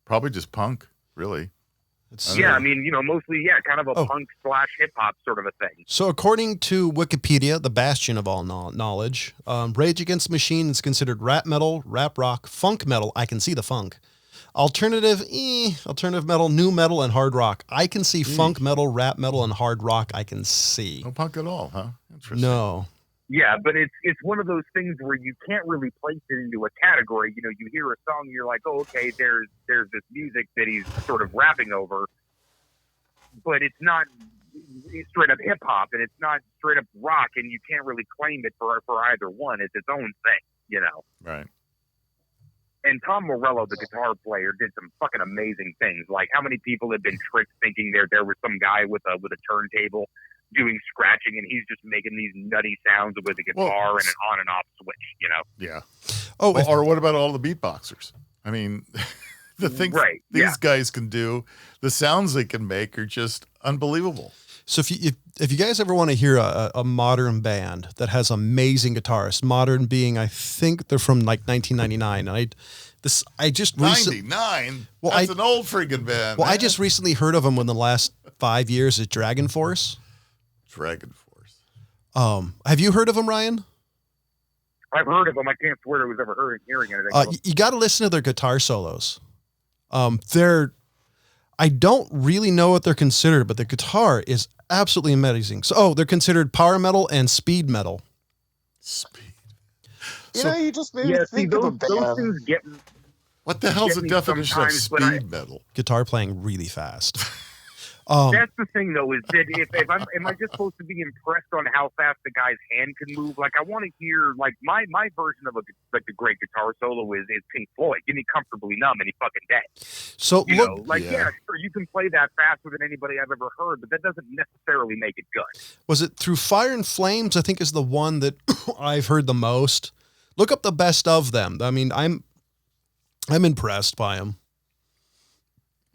probably just punk, really. Mostly kind of a punk / hip hop sort of a thing. So according to Wikipedia, the bastion of all knowledge, Rage Against the Machine is considered rap metal, rap rock, funk metal. I can see the funk. Alternative metal, new metal, and hard rock. I can see funk metal, rap metal, and hard rock. I can see. No punk at all, huh? Interesting. No. Yeah, but it's one of those things where you can't really place it into a category. You hear a song, you're like, oh, okay, there's this music that he's sort of rapping over, but it's not straight up hip hop, and it's not straight up rock, and you can't really claim it for either one. It's its own thing, Right. And Tom Morello, the guitar player, did some fucking amazing things. Like, how many people have been tricked thinking there was some guy with a turntable doing scratching, and he's just making these nutty sounds with a guitar and an on and off switch, Yeah. Oh, or what about all the beatboxers? I mean, the things these guys can do, the sounds they can make are just unbelievable. So if you guys ever want to hear a modern band that has amazing guitarists, modern being, I think they're from like 1999. And I just 99. Well, that's an old freaking band. Well, man. I just recently heard of them in the last 5 years. Is Dragon Force? Dragon Force. Have you heard of them, Ryan? I've heard of them. I can't swear I was ever hearing anything. You got to listen to their guitar solos. I don't really know what they're considered, but the guitar is absolutely amazing. So, they're considered power metal and speed metal. Speed. You just made me think of a band. Those things get. What the hell's the definition of speed metal? Guitar playing really fast. That's the thing, though, is that if am I just supposed to be impressed on how fast the guy's hand can move? Like, I want to hear, like, my version of a great guitar solo is Pink Floyd. Give me Comfortably Numb any fucking day. So, yeah, sure, you can play that faster than anybody I've ever heard, but that doesn't necessarily make it good. Was it Through Fire and Flames? I think is the one that I've heard the most. Look up the best of them. I mean, I'm impressed by them.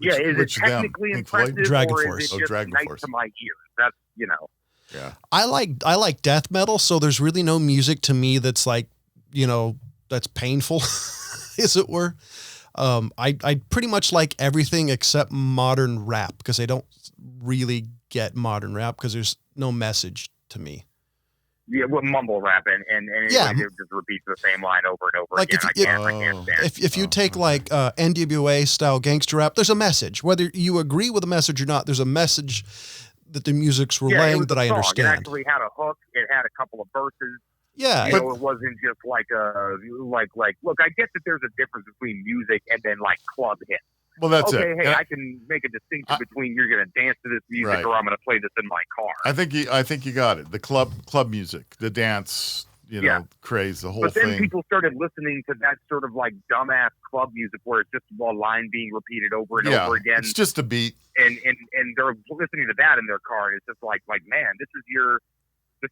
Yeah, is it technically impressive, Dragon or Force. is it just Dragon nice Force. to my ears? That's, Yeah. I like death metal, so there's really no music to me that's like, that's painful, as it were. I pretty much like everything except modern rap, because I don't really get modern rap because there's no message to me. Yeah, with mumble rap and it just repeats the same line over and over Like again. I can't stand it. If you take like NWA style gangster rap, there's a message. Whether you agree with the message or not, there's a message that the music's relaying that I understand. It actually had a hook. It had a couple of verses. Yeah, it wasn't just like look, I get that there's a difference between music and then like club hits. Well, that's okay, it. Hey, I can make a distinction between you're going to dance to this music or I'm going to play this in my car. I think you got it. The club music, the dance, craze, the whole thing. But then people started listening to that sort of like dumbass club music where it's just a line being repeated over and over again. It's just a beat. And they're listening to that in their car, and it's just like man, this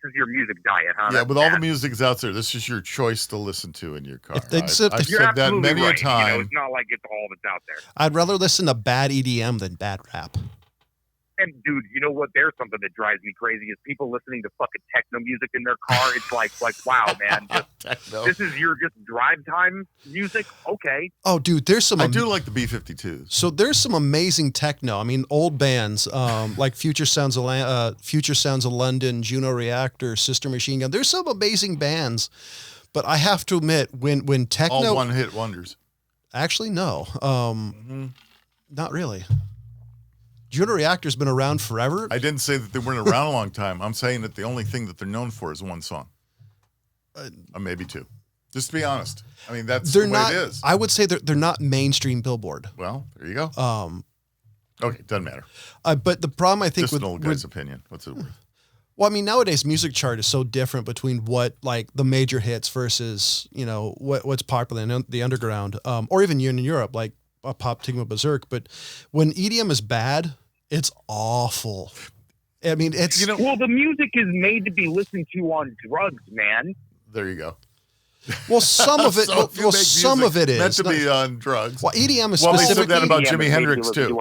is your music diet, huh? Yeah, with all the music's out there, this is your choice to listen to in your car. I've said that many a time. It's not like it's all that's out there. I'd rather listen to bad EDM than bad rap. And dude, you know what? There's something that drives me crazy is people listening to fucking techno music in their car. It's like wow, man, this is your just drive time music. Okay. Oh, dude, there's some. I do like the B-52s. So there's some amazing techno. I mean, old bands like Future Sounds of London, Juno Reactor, Sister Machine Gun. There's some amazing bands, but I have to admit, when techno, all one-hit wonders. Actually, no, not really. Juno Reactor's been around forever. I didn't say that they weren't around a long time. I'm saying that the only thing that they're known for is one song. Or maybe two. Just to be honest. I mean, that's the way it is. I would say they're not mainstream Billboard. Well, there you go. Okay, doesn't matter. But the problem, I think, just an old guy's opinion. What's it worth? Well, I mean, nowadays music chart is so different between what like the major hits versus what's popular in the underground, or even in Europe, like Pop Tigma Berserk. But when EDM is bad, it's awful. I mean, it's well, the music is made to be listened to on drugs, man. There you go. Well, some of it. So some of it is meant to be on drugs. Well, EDM is well, they specifically. said that about Jimi Hendrix too.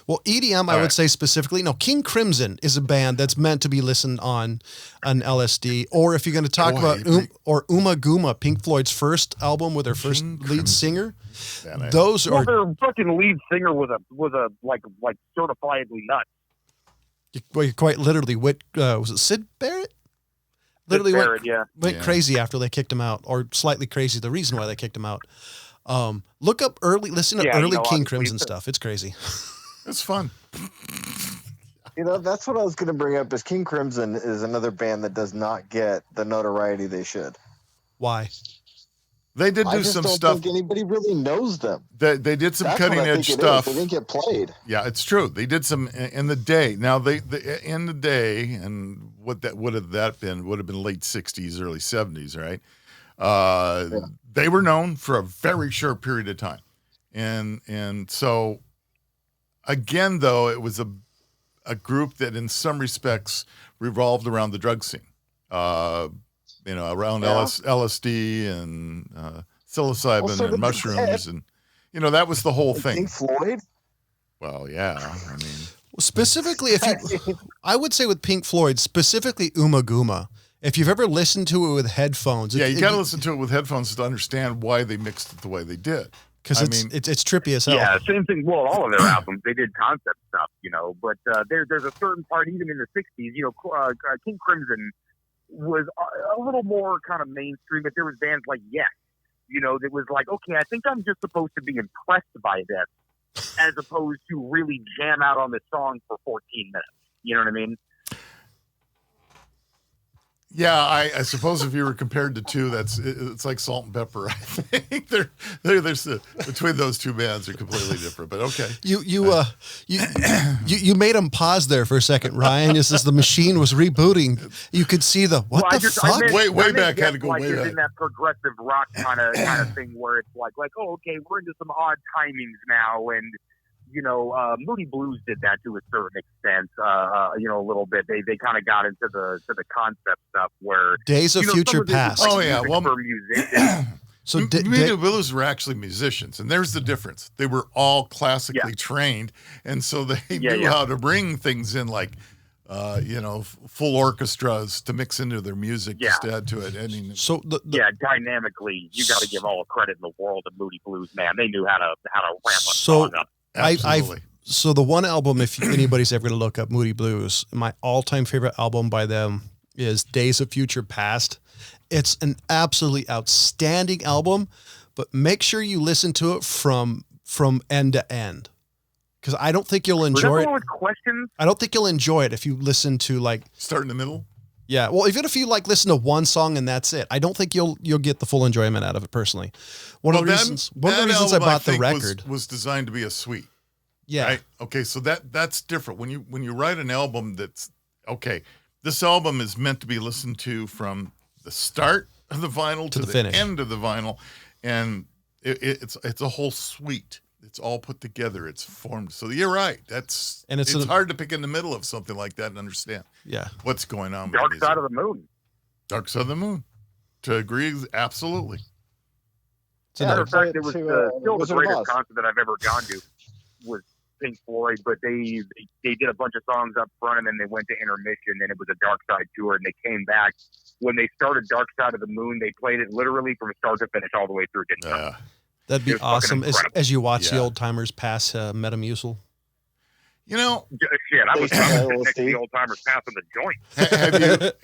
Well, EDM, I would say specifically, no, King Crimson is a band that's meant to be listened on LSD. Or if you're going to talk about Uma Guma, Pink Floyd's first album with their first lead singer, those are. Their fucking lead singer was a like certifiably nuts. Well, quite literally, was it Sid Barrett? Literally went crazy after they kicked him out, or slightly crazy. The reason why they kicked him out. Look up listen to early King Crimson stuff. It's crazy. It's fun. That's what I was going to bring up. Is King Crimson is another band that does not get the notoriety they should. Why? They did do some stuff. I don't think anybody really knows them. They did some cutting edge stuff. They didn't get played. Yeah, it's true. They did some in the day. Now in the day, and what that would have been late 60s, early 70s, right? They were known for a very short period of time, and so again, though, it was a group that in some respects revolved around the drug scene. Around LSD and psilocybin and mushrooms, and that was the whole thing. Pink Floyd. Well, yeah, I mean, Specifically, I would say with Pink Floyd, specifically Uma Guma, if you've ever listened to it with headphones. Yeah, you got to listen to it with headphones to understand why they mixed it the way they did. Because it's trippy as hell. Yeah, same thing. Well, all of their albums, they did concept stuff, but there's a certain part, even in the 60s, King Crimson was a little more kind of mainstream, but there was bands like Yes, that was like, okay, I think I'm just supposed to be impressed by this, as opposed to really jam out on this song for 14 minutes. You know what I mean? Yeah, I suppose if you were compared to two, it's like Salt and Pepper. I think there's between those two bands are completely different. But okay, you made him pause there for a second, Ryan. Just as the machine was rebooting, you could see the fuck. Way back, had to go like way back. In that progressive rock kind of thing where it's like, oh, okay, we're into some odd timings now, and Moody Blues did that to a certain extent, a little bit. They kind of got into the concept stuff where Days of Future Past. Oh yeah, for musicians. So Moody Blues were actually musicians, and there's the difference. They were all classically trained, and so they knew how to bring things in like, full orchestras to mix into their music, just to add to it. I mean, dynamically, you got to give all the credit in the world to Moody Blues, man. They knew how to ramp a song up. Absolutely. So the one album, if anybody's ever going to look up Moody Blues, my all-time favorite album by them is Days of Future Past. It's an absolutely outstanding album, but make sure you listen to it from end to end, because I don't think you'll enjoy it. Questions? I don't think you'll enjoy it if you listen to start in the middle. Yeah, well, even if you listen to one song and that's it, I don't think you'll get the full enjoyment out of it personally. One of the reasons I bought the record was designed to be a suite. Yeah. Right? Okay, so that's different. When you write an album that's okay, this album is meant to be listened to from the start of the vinyl to the finish. End of the vinyl, and it's a whole suite. It's all put together. It's formed. So you're right. It's hard to pick in the middle of something like that and understand. Yeah. What's going on? Dark Side of the Moon. Dark Side of the Moon. To agree, absolutely. Matter of fact, it was still the greatest concert that I've ever gone to was Pink Floyd, but they did a bunch of songs up front, and then they went to intermission, and it was a Dark Side tour, and they came back. When they started Dark Side of the Moon, they played it literally from start to finish all the way through. That'd be awesome as you watch the old timers pass Metamucil. Shit, I was next to the old timers passing the joint.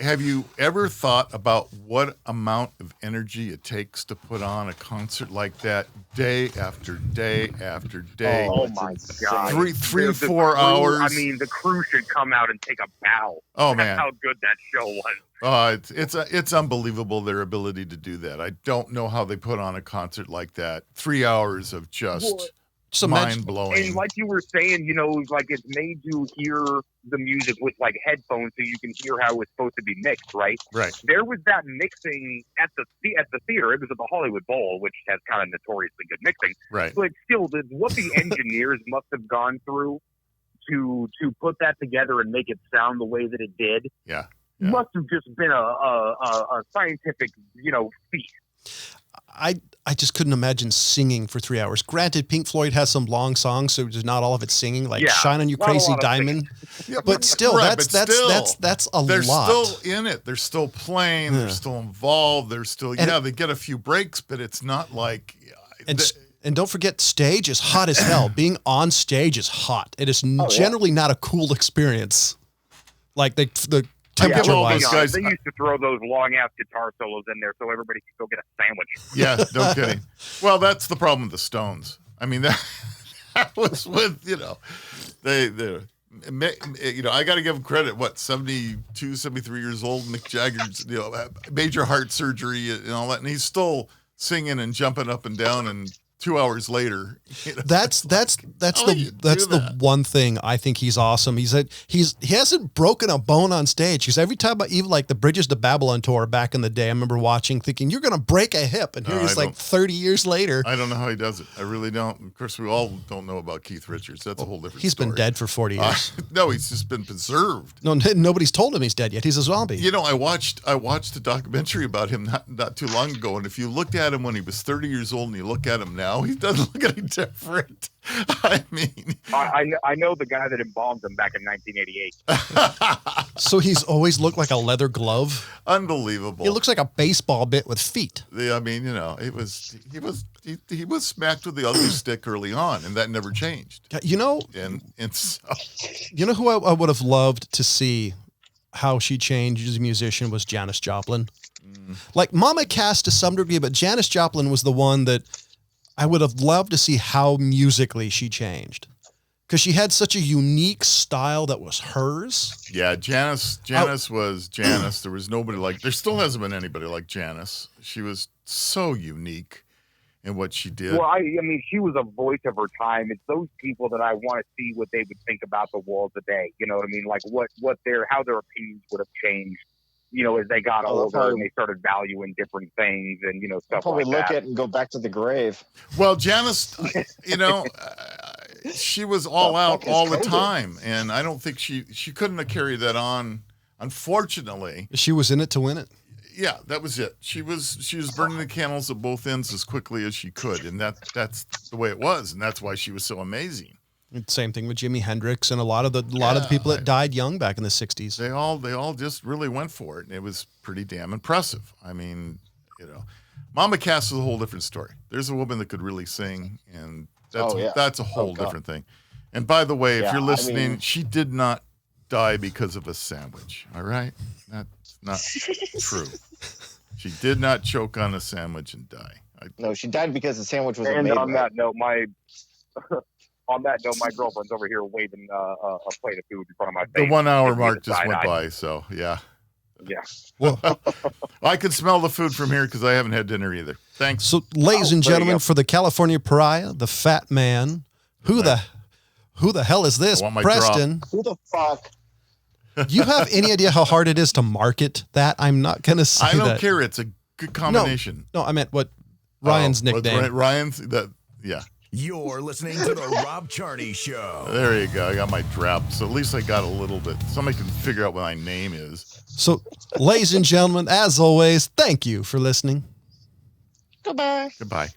Have you ever thought about what amount of energy it takes to put on a concert like that day after day after day? Oh my God. 3-4 hours. I mean, the crew should come out and take a bow. Oh man. That's how good that show was. It's unbelievable, their ability to do that. I don't know how they put on a concert like that. 3 hours of just mind blowing. And like you were saying, it's made you hear the music with headphones so you can hear how it's supposed to be mixed, right? Right. There was that mixing at the theater. It was at the Hollywood Bowl, which has kind of notoriously good mixing. Right. But still, what the engineers must have gone through to put that together and make it sound the way that it did. Yeah. Must have just been a scientific, feat. I just couldn't imagine singing for 3 hours. Granted, Pink Floyd has some long songs, so there's not all of it singing, "Shine on You Crazy Diamond." But still, that's a lot. They're still in it. They're still playing. They're still involved. They're still they get a few breaks, but it's not like. And don't forget, stage is hot as hell. Being on stage is hot. It is generally not a cool experience. Like the temperature-wise. Guys, they used to throw those long-ass guitar solos in there so everybody could go get a sandwich. Yeah, no kidding. Well, that's the problem with the Stones. I mean, that was with, I got to give them credit. 72, 73 years old, Mick Jagger's, major heart surgery and all that, and he's still singing and jumping up and down, and 2 hours later, that's the one thing I think he's awesome. He hasn't broken a bone on stage. Because every time, even the Bridges to Babylon tour back in the day, I remember watching, thinking you're going to break a hip, and here he's 30 years later. I don't know how he does it. I really don't. Of course, we all don't know about Keith Richards. That's a whole different. He's story. been dead for 40 years. No, he's just been preserved. No, nobody's told him he's dead yet. He's a zombie. I watched a documentary about him not too long ago, and if you looked at him when he was 30 years old and you look at him now, now. He doesn't look any different. I mean, I know the guy that embalmed him back in 1988. So he's always looked like a leather glove. Unbelievable. He looks like a baseball bit with feet. I mean, he was smacked with the ugly stick early on, and that never changed. You know, and so, you know who I would have loved to see how she changed as a musician was Janis Joplin. Like Mama Cass to some degree, but Janis Joplin was the one that I would have loved to see how musically she changed. Because she had such a unique style that was hers. Yeah, Janis was Janis. There was nobody there still hasn't been anybody like Janis. She was so unique in what she did. Well, I mean, she was a voice of her time. It's those people that I want to see what they would think about the world today. You know what I mean? Like how their opinions would have changed, as they got older and they started valuing different things and, stuff probably like that. look at it and go back to the grave. Well, Janis, she was all out all the time, and I don't think she couldn't have carried that on. Unfortunately, she was in it to win it. Yeah, that was it. She was burning the candles at both ends as quickly as she could, and that's the way it was, and that's why she was so amazing. Same thing with Jimi Hendrix and a lot of the people that died young back in the 60s. They all just really went for it, and it was pretty damn impressive. I mean, Mama Cass is a whole different story. There's a woman that could really sing, and that's a whole different thing. And by the way, if you're listening, she did not die because of a sandwich. All right, that's not true. She did not choke on a sandwich and die. No, she died because the sandwich was and made. On that note, my girlfriend's over here waving a plate of food in front of my face. The 1 hour mark just went by, so yeah. Yeah. Well, I can smell the food from here because I haven't had dinner either. Thanks. So, ladies and gentlemen, for the California Pariah, the Fat Man, who the hell is this, Preston? Drop. Who the fuck? Do you have any idea how hard it is to market that? I'm not going to say that. I don't care. It's a good combination. No, I meant what Ryan's nickname. Ryan's, yeah. You're listening to the Rob Charny Show. There you go. I got my drop. So at least I got a little bit. Somebody can figure out what my name is. So, ladies and gentlemen, as always, thank you for listening. Goodbye. Goodbye.